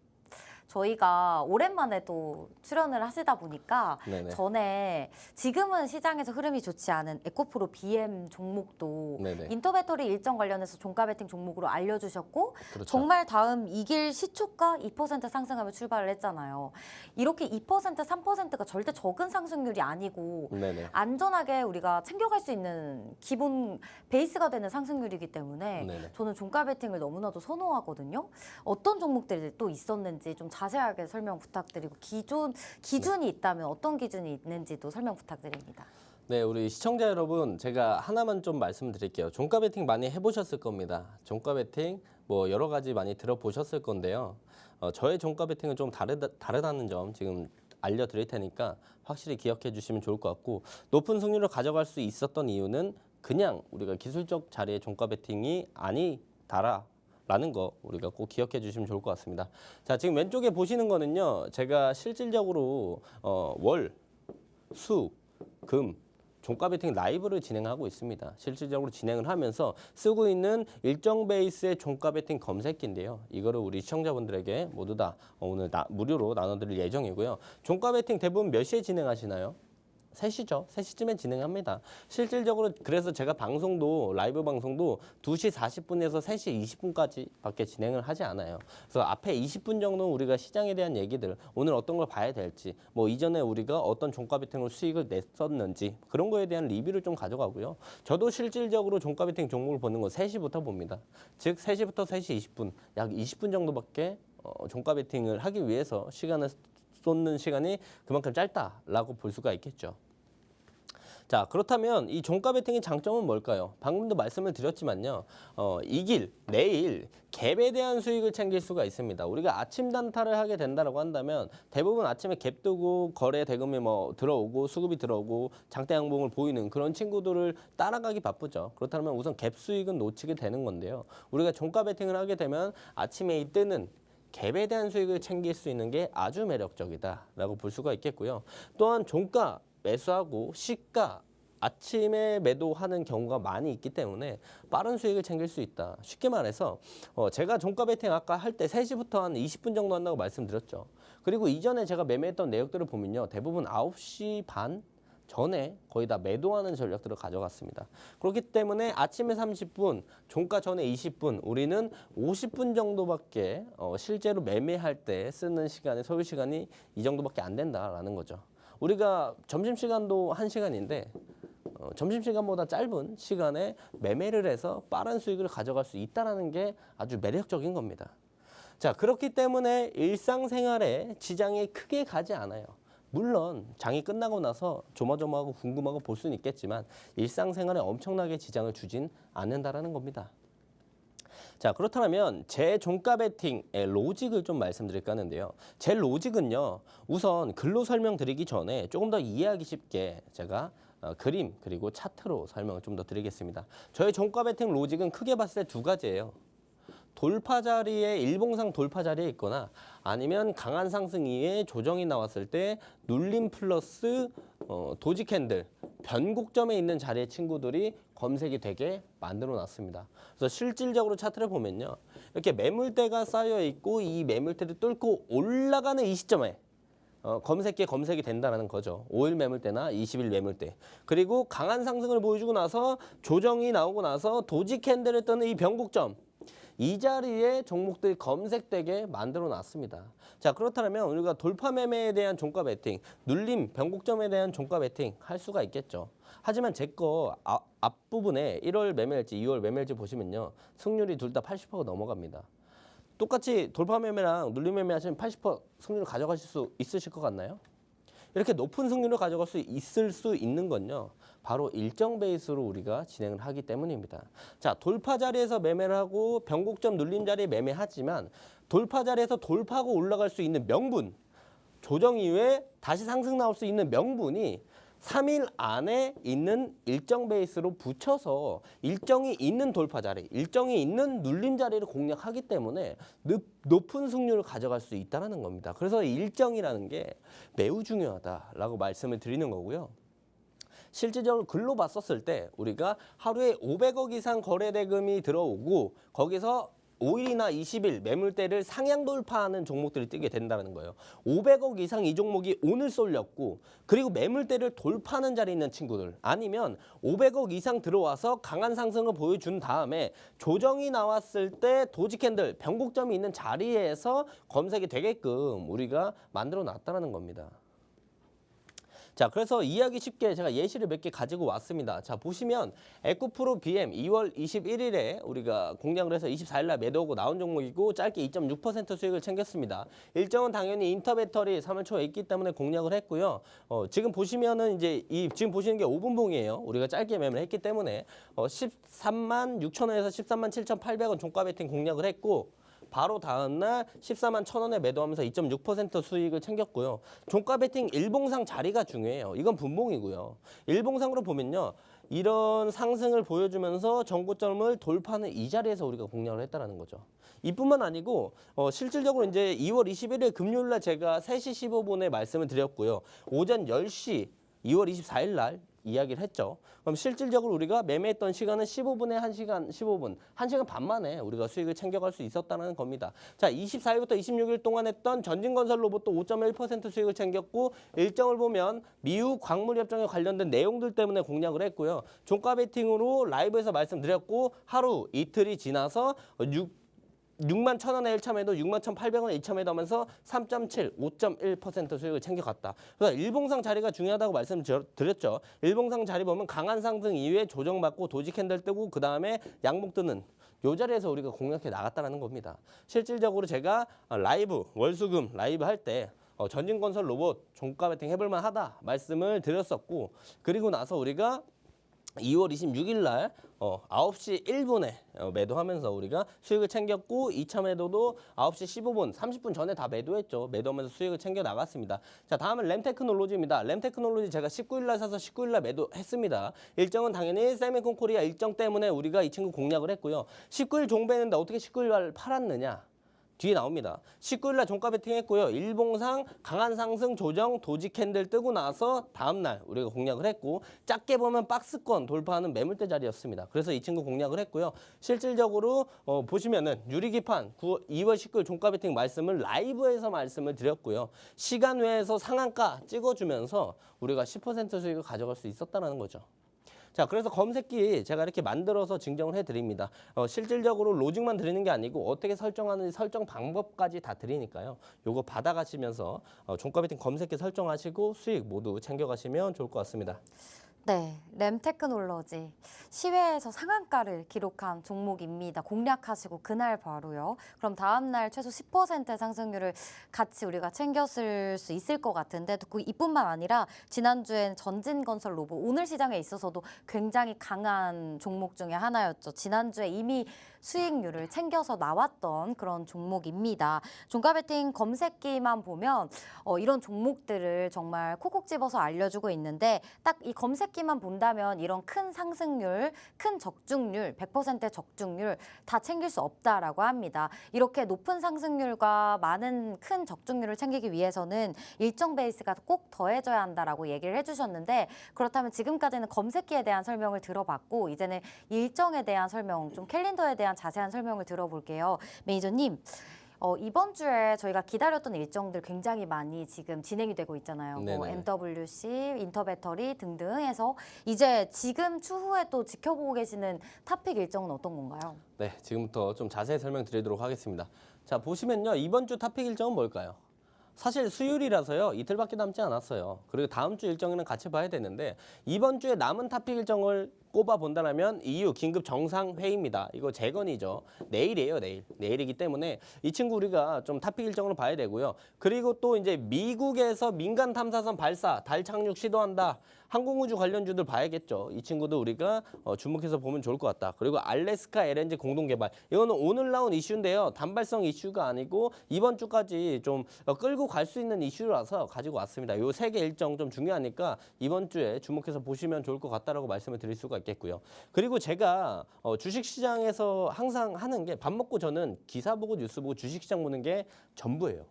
저희가 오랜만에 또 출연을 하시다 보니까 네네. 전에 지금은 시장에서 흐름이 좋지 않은 에코프로 BM 종목도 네네. 인터배터리 일정 관련해서 종가 베팅 종목으로 알려주셨고 그렇죠. 정말 다음 이길 시초가 2% 상승하며 출발을 했잖아요. 이렇게 2%, 3%가 절대 적은 상승률이 아니고 네네. 안전하게 우리가 챙겨갈 수 있는 기본 베이스가 되는 상승률이기 때문에 네네. 저는 종가 베팅을 너무나도 선호하거든요. 어떤 종목들이 또 있었는지 좀 자세하게 설명 부탁드리고 기준이 있다면 어떤 기준이 있는지도 설명 부탁드립니다. 네, 우리 시청자 여러분, 제가 하나만 좀 말씀드릴게요. 종가 베팅 많이 해보셨을 겁니다. 종가 베팅 뭐 여러 가지 많이 들어보셨을 건데요. 저의 종가 베팅은 좀 다르다는 점 지금 알려드릴 테니까 확실히 기억해 주시면 좋을 것 같고, 높은 승률을 가져갈 수 있었던 이유는 그냥 우리가 기술적 자리의 종가 베팅이 아니다라. 라는 거 우리가 꼭 기억해 주시면 좋을 것 같습니다. 자, 지금 왼쪽에 보시는 거는요. 제가 실질적으로 월, 수, 금, 종가 베팅 라이브를 진행하고 있습니다. 실질적으로 진행을 하면서 쓰고 있는 일정 베이스의 종가 베팅 검색기인데요. 이거를 우리 시청자분들에게 모두 다 오늘 무료로 나눠드릴 예정이고요. 종가 베팅 대부분 몇 시에 진행하시나요? 3시죠. 3시쯤에 진행합니다. 실질적으로 그래서 제가 방송도 라이브 방송도 2시 40분에서 3시 20분까지 밖에 진행을 하지 않아요. 그래서 앞에 20분 정도 우리가 시장에 대한 얘기들, 오늘 어떤 걸 봐야 될지, 뭐 이전에 우리가 어떤 종가 베팅으로 수익을 냈었는지 그런 거에 대한 리뷰를 좀 가져가고요. 저도 실질적으로 종가 베팅 종목을 보는 건 3시부터 봅니다. 즉 3시부터 3시 20분, 약 20분 정도밖에 종가 베팅을 하기 위해서 시간을 쏟는 시간이 그만큼 짧다라고 볼 수가 있겠죠. 자, 그렇다면 이 종가 베팅의 장점은 뭘까요? 방금도 말씀을 드렸지만요. 내일 갭에 대한 수익을 챙길 수가 있습니다. 우리가 아침 단타를 하게 된다고 한다면 대부분 아침에 갭 뜨고 거래 대금이 뭐 들어오고 수급이 들어오고 장대 양봉을 보이는 그런 친구들을 따라가기 바쁘죠. 그렇다면 우선 갭 수익은 놓치게 되는 건데요. 우리가 종가 베팅을 하게 되면 아침에 이 뜨는 갭에 대한 수익을 챙길 수 있는 게 아주 매력적이다라고 볼 수가 있겠고요. 또한 종가 매수하고 시가 아침에 매도하는 경우가 많이 있기 때문에 빠른 수익을 챙길 수 있다. 쉽게 말해서 제가 종가 베팅 아까 할 때 3시부터 한 20분 정도 한다고 말씀드렸죠. 그리고 이전에 제가 매매했던 내역들을 보면요. 대부분 9시 반 전에 거의 다 매도하는 전략들을 가져갔습니다. 그렇기 때문에 아침에 30분, 종가 전에 20분, 우리는 50분 정도밖에 실제로 매매할 때 쓰는 시간의 소요 시간이 이 정도밖에 안 된다라는 거죠. 우리가 점심시간도 1시간인데 점심시간보다 짧은 시간에 매매를 해서 빠른 수익을 가져갈 수 있다는 게 아주 매력적인 겁니다. 자, 그렇기 때문에 일상생활에 지장이 크게 가지 않아요. 물론 장이 끝나고 나서 조마조마하고 궁금하고 볼 수는 있겠지만 일상생활에 엄청나게 지장을 주진 않는다라는 겁니다. 자, 그렇다면 제 종가 베팅의 로직을 좀 말씀드릴까 하는데요. 제 로직은요. 우선 글로 설명드리기 전에 조금 더 이해하기 쉽게 제가 그림 그리고 차트로 설명을 좀 더 드리겠습니다. 저의 종가 베팅 로직은 크게 봤을 때 두 가지예요. 돌파 자리에 일봉상 돌파 자리에 있거나 아니면 강한 상승 이후에 조정이 나왔을 때 눌림 플러스 도지 캔들 변곡점에 있는 자리의 친구들이 검색이 되게 만들어 놨습니다. 그래서 실질적으로 차트를 보면요. 이렇게 매물대가 쌓여 있고 이 매물대를 뚫고 올라가는 이 시점에 검색기에 검색이 된다는 거죠. 5일 매물대나 20일 매물대. 그리고 강한 상승을 보여주고 나서 조정이 나오고 나서 도지 캔들을 뜨는 이 변곡점. 이 자리에 종목들이 검색되게 만들어 놨습니다. 자, 그렇다면 우리가 돌파 매매에 대한 종가 베팅, 눌림, 변곡점에 대한 종가 베팅 할 수가 있겠죠. 하지만 제 거 앞부분에 1월 매매일지, 2월 매매일지 보시면요. 승률이 둘 다 80%가 넘어갑니다. 똑같이 돌파 매매랑 눌림 매매 하시면 80% 승률을 가져가실 수 있으실 것 같나요? 이렇게 높은 승률을 가져갈 수 있을 수 있는 건요. 바로 일정 베이스로 우리가 진행을 하기 때문입니다. 자, 돌파 자리에서 매매를 하고 변곡점 눌림 자리에 매매하지만 돌파 자리에서 돌파하고 올라갈 수 있는 명분, 조정 이후에 다시 상승 나올 수 있는 명분이 3일 안에 있는 일정 베이스로 붙여서 일정이 있는 돌파 자리, 일정이 있는 눌림 자리를 공략하기 때문에 높은 승률을 가져갈 수 있다는 겁니다. 그래서 일정이라는 게 매우 중요하다라고 말씀을 드리는 거고요. 실질적으로 글로 봤었을 때 우리가 하루에 500억 이상 거래 대금이 들어오고 거기서 5일이나 20일 매물대를 상향 돌파하는 종목들이 뜨게 된다는 거예요. 500억 이상 이 종목이 오늘 쏠렸고 그리고 매물대를 돌파하는 자리에 있는 친구들 아니면 500억 이상 들어와서 강한 상승을 보여준 다음에 조정이 나왔을 때 도지 캔들 변곡점이 있는 자리에서 검색이 되게끔 우리가 만들어 놨다는 겁니다. 자, 그래서 이해하기 쉽게 제가 예시를 몇 개 가지고 왔습니다. 자, 보시면 에코프로 BM 2월 21일에 우리가 공략을 해서 24일 날 매도하고 나온 종목이고 짧게 2.6% 수익을 챙겼습니다. 일정은 당연히 인터배터리 3월 초에 있기 때문에 공략을 했고요. 지금 보시면은 이제 지금 보시는 게 5분봉이에요. 우리가 짧게 매매를 했기 때문에 13만 6천 원에서 13만 7,800원 종가 베팅 공략을 했고 바로 다음날 14만 1,000원에 매도하면서 2.6% 수익을 챙겼고요. 종가 베팅 일봉상 자리가 중요해요. 이건 분봉이고요. 일봉상으로 보면요. 이런 상승을 보여주면서 정고점을 돌파하는 이 자리에서 우리가 공략을 했다는 거죠. 이뿐만 아니고 실질적으로 이제 2월 21일 금요일 날 제가 3시 15분에 말씀을 드렸고요. 오전 10시 2월 24일 날 이야기를 했죠. 그럼 실질적으로 우리가 매매했던 시간은 15분에 1시간 15분, 1시간 반 만에 우리가 수익을 챙겨갈 수 있었다는 겁니다. 자, 24일부터 26일 동안 했던 전진건설 로봇도 5.1% 수익을 챙겼고 일정을 보면 미국 광물협정에 관련된 내용들 때문에 공략을 했고요. 종가 베팅으로 라이브에서 말씀드렸고 하루 이틀이 지나서 6만 1,000원에 1차 매도, 6만 1,800원에 2차 매도하면서 3.7, 5.1% 수익을 챙겨갔다. 그래서 일봉상 자리가 중요하다고 말씀드렸죠. 일봉상 자리 보면 강한 상승 이후에 조정받고 도지 캔들 뜨고 그 다음에 양봉 뜨는 이 자리에서 우리가 공략해 나갔다는 겁니다. 실질적으로 제가 라이브, 월수금 라이브 할 때 전진건설 로봇 종가 베팅 해볼만 하다 말씀을 드렸었고 그리고 나서 우리가 2월 26일 날 9시 1분에 매도하면서 우리가 수익을 챙겼고 2차 매도도 9시 15분, 30분 전에 다 매도했죠. 매도하면서 수익을 챙겨 나갔습니다. 자, 다음은 램테크놀로지입니다. 램테크놀로지 제가 19일 날 사서 19일 날 매도했습니다. 일정은 당연히 세미콘 코리아 일정 때문에 우리가 이 친구 공략을 했고요. 19일 종배했는데 어떻게 19일 날 팔았느냐? 뒤에 나옵니다. 19일 날 종가 베팅했고요. 일봉상 강한 상승 조정 도지 캔들 뜨고 나서 다음날 우리가 공략을 했고 작게 보면 박스권 돌파하는 매물대 자리였습니다. 그래서 이 친구 공략을 했고요. 실질적으로 보시면은 유리기판 2월 19일 종가 베팅 말씀을 라이브에서 말씀을 드렸고요. 시간 외에서 상한가 찍어주면서 우리가 10% 수익을 가져갈 수 있었다는 거죠. 자, 그래서 검색기 제가 이렇게 만들어서 증정을 해드립니다. 실질적으로 로직만 드리는 게 아니고 어떻게 설정하는지 설정 방법까지 다 드리니까요. 요거 받아가시면서 종가 베팅 검색기 설정하시고 수익 모두 챙겨가시면 좋을 것 같습니다. 네, 램테크놀로지 시외에서 상한가를 기록한 종목입니다. 공략하시고 그날 바로요. 그럼 다음 날 최소 10%의 상승률을 같이 우리가 챙겼을 수 있을 것 같은데 그 이뿐만 아니라 지난주엔 전진건설 로봇 오늘 시장에 있어서도 굉장히 강한 종목 중에 하나였죠. 지난주에 이미 수익률을 챙겨서 나왔던 그런 종목입니다. 종가 베팅 검색기만 보면 이런 종목들을 정말 콕콕 집어서 알려주고 있는데 딱 이 검색기만 본다면 이런 큰 상승률, 큰 적중률, 100%의 적중률 다 챙길 수 없다라고 합니다. 이렇게 높은 상승률과 많은 큰 적중률을 챙기기 위해서는 일정 베이스가 꼭 더해져야 한다라고 얘기를 해주셨는데 그렇다면 지금까지는 검색기에 대한 설명을 들어봤고 이제는 일정에 대한 설명, 좀 캘린더에 대한 자세한 설명을 들어볼게요. 매니저님. 이번 주에 저희가 기다렸던 일정들 굉장히 많이 지금 진행이 되고 있잖아요. 뭐 네네. MWC, 인터배터리 등등 해서 이제 지금 추후에 또 지켜보고 계시는 탑픽 일정은 어떤 건가요? 네, 지금부터 좀 자세히 설명드리도록 하겠습니다. 자, 보시면요. 이번 주 탑픽 일정은 뭘까요? 사실 수요일이라서요. 이틀밖에 남지 않았어요. 그리고 다음 주 일정에는 같이 봐야 되는데 이번 주에 남은 탑픽 일정을 꼽아 본다면 EU 긴급 정상회의입니다. 이거 재건이죠. 내일이에요, 내일. 내일이기 때문에 이 친구 우리가 좀 탑픽 일정으로 봐야 되고요. 그리고 또 이제 미국에서 민간 탐사선 발사, 달 착륙 시도한다. 항공우주 관련주들 봐야겠죠. 이 친구도 우리가 주목해서 보면 좋을 것 같다. 그리고 알래스카 LNG 공동 개발. 이거는 오늘 나온 이슈인데요. 단발성 이슈가 아니고 이번 주까지 좀 끌고 갈 수 있는 이슈라서 가지고 왔습니다. 요 세 개 일정 좀 중요하니까 이번 주에 주목해서 보시면 좋을 것 같다라고 말씀을 드릴 수가 있겠고요. 그리고 제가 주식시장에서 항상 하는 게 밥 먹고 저는 기사 보고 뉴스 보고 주식시장 보는 게 전부예요.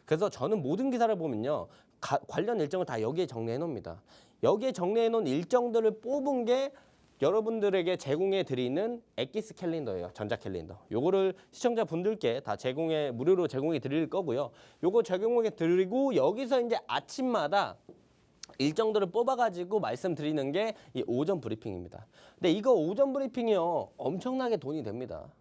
그래서 저는 모든 기사를 보면요. 관련 일정을 다 여기에 정리해 놓습니다. 여기에 정리해 놓은 일정들을 뽑은 게 여러분들에게 제공해 드리는 엑기스 캘린더예요. 전자 캘린더. 요거를 시청자분들께 다 무료로 제공해 드릴 거고요. 요거 제공해 드리고 여기서 이제 아침마다 일정들을 뽑아가지고 말씀드리는 게 이 오전 브리핑입니다. 근데 이거 오전 브리핑이요. 엄청나게 돈이 됩니다.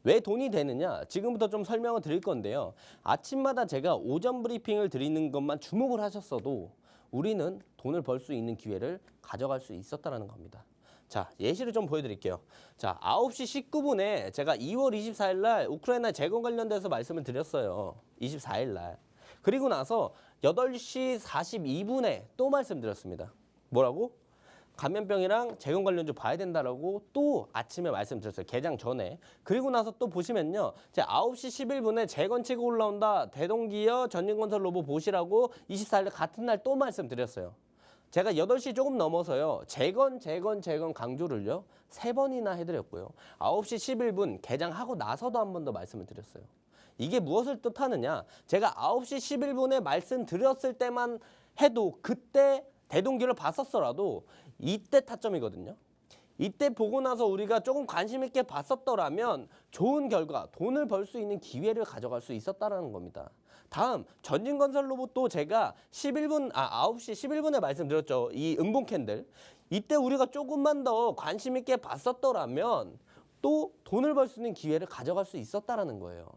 왜 돈이 되느냐? 지금부터 좀 설명을 드릴 건데요. 아침마다 제가 오전 브리핑을 드리는 것만 주목을 하셨어도 우리는 돈을 벌 수 있는 기회를 가져갈 수 있었다는 겁니다. 자, 예시를 좀 보여드릴게요. 자, 9시 19분에 제가 2월 24일 날 우크라이나 재건 관련돼서 말씀을 드렸어요. 24일 날. 그리고 나서 8시 42분에 또 말씀드렸습니다. 뭐라고? 감염병이랑 재건 관련주 봐야 된다라고 또 아침에 말씀드렸어요. 개장 전에. 그리고 나서 또 보시면요. 제 9시 11분에 재건 치고 올라온다. 대동기업 전진건설 로봇 보시라고 24일 같은 날 또 말씀드렸어요. 제가 8시 조금 넘어서요. 재건 강조를요. 3번이나 해드렸고요. 9시 11분 개장하고 나서도 한 번 더 말씀을 드렸어요. 이게 무엇을 뜻하느냐. 제가 9시 11분에 말씀드렸을 때만 해도 그때 대동기를 봤었더라도 이때 타점이거든요. 이때 보고 나서 우리가 조금 관심 있게 봤었더라면 좋은 결과, 돈을 벌 수 있는 기회를 가져갈 수 있었다는 겁니다. 다음 전진건설 로봇도 제가 9시 11분에 말씀드렸죠. 이 음봉 캔들. 이때 우리가 조금만 더 관심 있게 봤었더라면 또 돈을 벌 수 있는 기회를 가져갈 수 있었다는 거예요.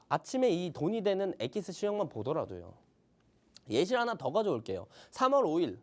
아침에 이 돈이 되는 엑기스 시황만 보더라도요. 예시를 하나 더 가져올게요. 3월 5일.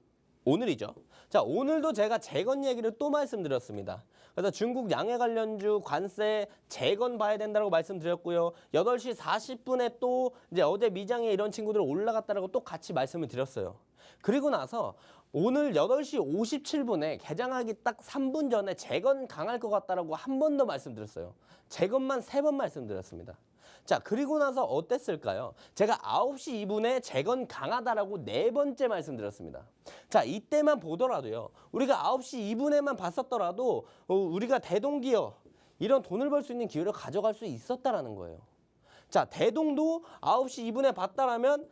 오늘이죠. 자, 오늘도 제가 재건 얘기를 또 말씀드렸습니다. 그래서 중국 양해 관련주 관세 재건 봐야 된다고 말씀드렸고요. 8시 40분에 또 이제 어제 미장에 이런 친구들 올라갔다라고 또 같이 말씀을 드렸어요. 그리고 나서 오늘 8시 57분에 개장하기 딱 3분 전에 재건 강할 것 같다라고 한 번 더 말씀드렸어요. 재건만 3번 말씀드렸습니다. 자, 그리고 나서 어땠을까요? 제가 9시 2분에 재건 강하다라고 4번째 말씀드렸습니다. 자, 이때만 보더라도요. 우리가 9시 2분에만 봤었더라도 우리가 대동기업 이런 돈을 벌 수 있는 기회를 가져갈 수 있었다라는 거예요. 자, 대동도 9시 2분에 봤다라면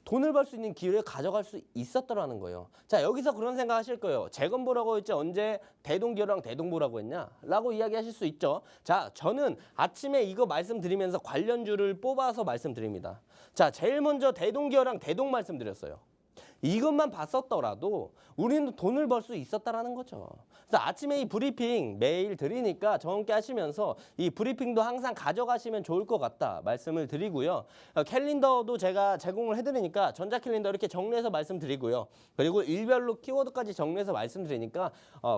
돈을 벌 수 있는 기회를 가져갈 수 있었더라는 거예요. 자, 여기서 그런 생각 하실 거예요. 재건 보라고 했지 언제 대동기업랑 대동 보라고 했냐? 라고 이야기하실 수 있죠. 자, 저는 아침에 이거 말씀드리면서 관련주를 뽑아서 말씀드립니다. 자, 제일 먼저 대동기업랑 대동 말씀드렸어요. 이것만 봤었더라도 우리는 돈을 벌 수 있었다라는 거죠. 그래서 아침에 이 브리핑 매일 드리니까 저와 함께 하시면서 이 브리핑도 항상 가져가시면 좋을 것 같다 말씀을 드리고요. 캘린더도 제가 제공을 해드리니까 전자 캘린더 이렇게 정리해서 말씀드리고요. 그리고 일별로 키워드까지 정리해서 말씀드리니까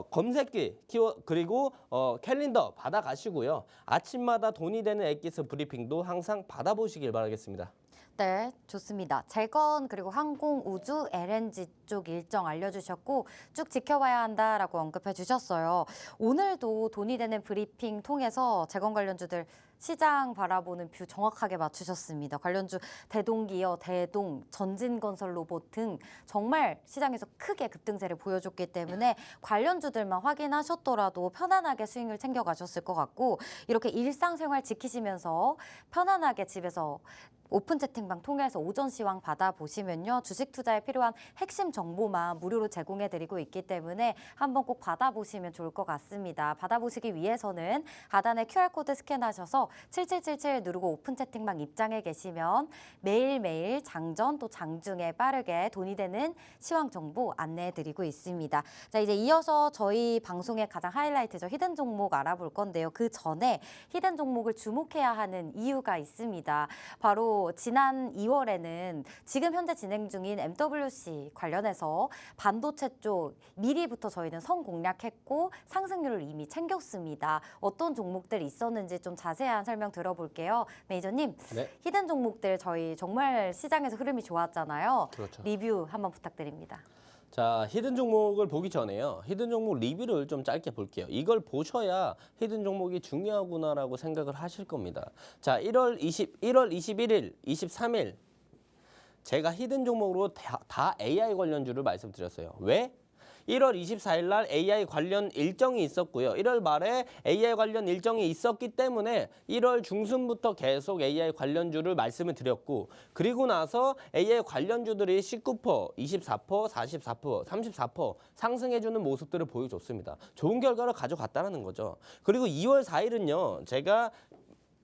검색기 그리고 캘린더 받아가시고요. 아침마다 돈이 되는 엑기스 브리핑도 항상 받아보시길 바라겠습니다. 네, 좋습니다. 재건 그리고 항공, 우주, LNG 쪽 일정 알려주셨고 쭉 지켜봐야 한다라고 언급해 주셨어요. 오늘도 돈이 되는 브리핑 통해서 재건 관련주들 시장 바라보는 뷰 정확하게 맞추셨습니다. 관련주 대동기어, 대동, 전진건설 로봇 등 정말 시장에서 크게 급등세를 보여줬기 때문에 관련주들만 확인하셨더라도 편안하게 수익을 챙겨가셨을 것 같고 이렇게 일상생활 지키시면서 편안하게 집에서 오픈 채팅방 통해서 오전 시황 받아보시면요. 주식 투자에 필요한 핵심 정보만 무료로 제공해드리고 있기 때문에 한번 꼭 받아보시면 좋을 것 같습니다. 받아보시기 위해서는 하단에 QR코드 스캔하셔서 7777 누르고 오픈 채팅방 입장해 계시면 매일매일 장전 또 장중에 빠르게 돈이 되는 시황 정보 안내해드리고 있습니다. 자, 이제 이어서 저희 방송의 가장 하이라이트죠. 히든 종목 알아볼 건데요. 그 전에 히든 종목을 주목해야 하는 이유가 있습니다. 바로 지난 2월에는 지금 현재 진행 중인 MWC 관련해서 반도체 쪽 미리부터 저희는 성공략했고 상승률을 이미 챙겼습니다. 어떤 종목들이 있었는지 좀 자세한 설명 들어볼게요. 매니저님, 네. 히든 종목들 저희 정말 시장에서 흐름이 좋았잖아요. 그렇죠. 리뷰 한번 부탁드립니다. 자, 히든 종목을 보기 전에요. 히든 종목 리뷰를 좀 짧게 볼게요. 이걸 보셔야 히든 종목이 중요하구나라고 생각을 하실 겁니다. 자, 1월 21일, 23일 제가 히든 종목으로 다 AI 관련주를 말씀드렸어요. 왜? 1월 24일 날 AI 관련 일정이 있었고요. 1월 말에 AI 관련 일정이 있었기 때문에 1월 중순부터 계속 AI 관련주를 말씀을 드렸고 그리고 나서 AI 관련주들이 19%, 24%, 44%, 34% 상승해주는 모습들을 보여줬습니다. 좋은 결과를 가져갔다는 거죠. 그리고 2월 4일은요. 제가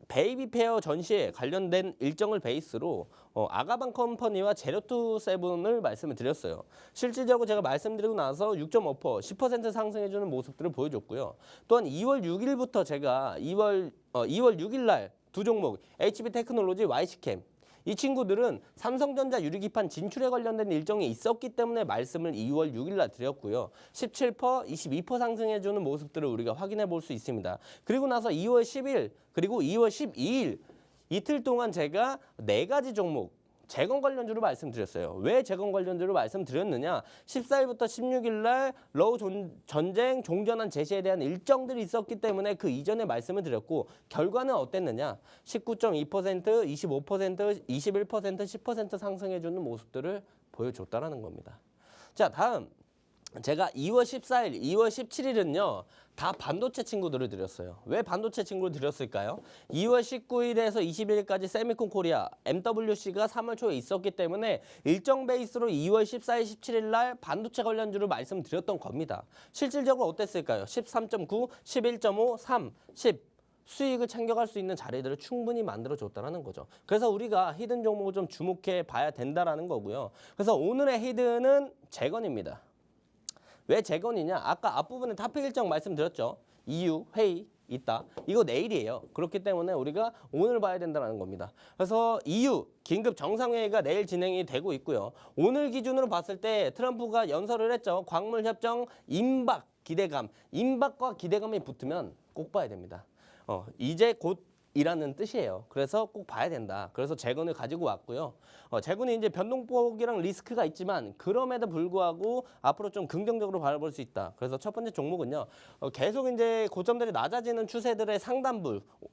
베이비 페어 전시에 관련된 일정을 베이스로 아가방 컴퍼니와 제로투세븐을 말씀을 드렸어요. 실질적으로 제가 말씀드리고 나서 6.5%, 10% 상승해주는 모습들을 보여줬고요. 또한 2월 6일부터 제가 2월 6일 날 두 종목 HB테크놀로지, YC캠 이 친구들은 삼성전자 유리기판 진출에 관련된 일정이 있었기 때문에 말씀을 2월 6일 날 드렸고요. 17%, 22% 상승해주는 모습들을 우리가 확인해 볼 수 있습니다. 그리고 나서 2월 10일 그리고 2월 12일 이틀 동안 제가 4가지 종목 재건 관련주로 말씀드렸어요. 왜 재건 관련주로 말씀드렸느냐? 14일부터 16일 날 러우 전쟁 종전환 제시에 대한 일정들이 있었기 때문에 그 이전에 말씀을 드렸고 결과는 어땠느냐? 19.2%, 25%, 21%, 10% 상승해주는 모습들을 보여줬다라는 겁니다. 자, 다음. 제가 2월 14일, 2월 17일은요. 다 반도체 친구들을 드렸어요. 왜 반도체 친구를 드렸을까요? 2월 19일에서 20일까지 세미콘 코리아, MWC가 3월 초에 있었기 때문에 일정 베이스로 2월 14일, 17일 날 반도체 관련주를 말씀드렸던 겁니다. 실질적으로 어땠을까요? 13.9, 11.5, 3, 10. 수익을 챙겨갈 수 있는 자리들을 충분히 만들어줬다는 거죠. 그래서 우리가 히든 종목을 좀 주목해 봐야 된다는 거고요. 그래서 오늘의 히든은 재건입니다. 왜 재건이냐? 아까 앞부분에 탑픽 일정 말씀드렸죠. EU 회의 있다. 이거 내일이에요. 그렇기 때문에 우리가 오늘 봐야 된다는 겁니다. 그래서 EU 긴급 정상회의가 내일 진행이 되고 있고요. 오늘 기준으로 봤을 때 트럼프가 연설을 했죠. 광물 협정 임박 기대감. 임박과 기대감이 붙으면 꼭 봐야 됩니다. 이제 곧 이라는 뜻이에요. 그래서 꼭 봐야 된다. 그래서 재건을 가지고 왔고요. 재건이 이제 변동폭이랑 리스크가 있지만 그럼에도 불구하고 앞으로 좀 긍정적으로 바라볼 수 있다. 그래서 첫 번째 종목은요. 계속 이제 고점들이 낮아지는 추세들의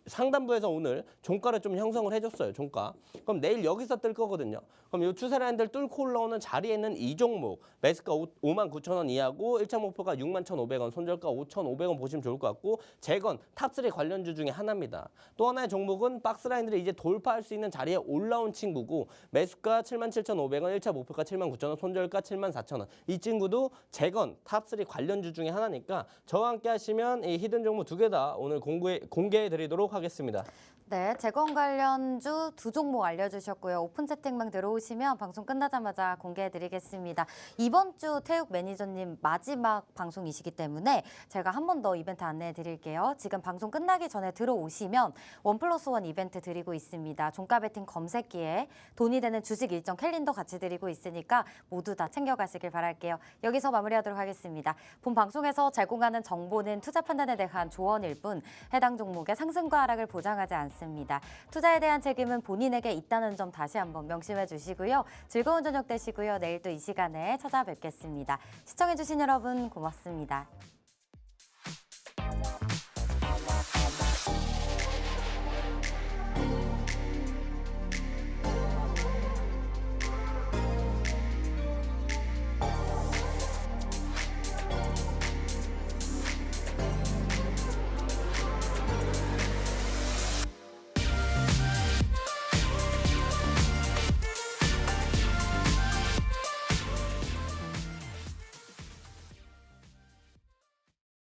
상단부에서 오늘 종가를 좀 형성을 해줬어요. 종가. 그럼 내일 여기서 뜰 거거든요. 그럼 이 추세라인들 뚫고 올라오는 자리에 있는 이 종목 매수가 59,000원 이하고 1차 목표가 61,500원, 손절가 5,500원 보시면 좋을 것 같고 재건 탑3 관련주 중에 하나입니다. 또 하나의 종목은 박스라인들을 이제 돌파할 수 있는 자리에 올라온 친구고 매수가 77,500원, 1차 목표가 79,000원, 손절가 74,000원. 이 친구도 재건 탑3 관련주 중에 하나니까 저와 함께 하시면 이 히든 종목 두 개 다 오늘 공개해 드리도록 하겠습니다. 네, 재건 관련주 두 종목 알려주셨고요. 오픈 채팅방 들어오시면 방송 끝나자마자 공개해드리겠습니다. 이번 주 태욱 매니저님 마지막 방송이시기 때문에 제가 한 번 더 이벤트 안내해드릴게요. 지금 방송 끝나기 전에 들어오시면 1+1 이벤트 드리고 있습니다. 종가 베팅 검색기에 돈이 되는 주식 일정 캘린더 같이 드리고 있으니까 모두 다 챙겨가시길 바랄게요. 여기서 마무리하도록 하겠습니다. 본 방송에서 제공하는 정보는 투자 판단에 대한 조언일 뿐 해당 종목의 상승과 하락을 보장하지 않습니다. 투자에 대한 책임은 본인에게 있다는 점 다시 한번 명심해 주시고요. 즐거운 저녁 되시고요. 내일 또 이 시간에 찾아뵙겠습니다. 시청해주신 여러분 고맙습니다.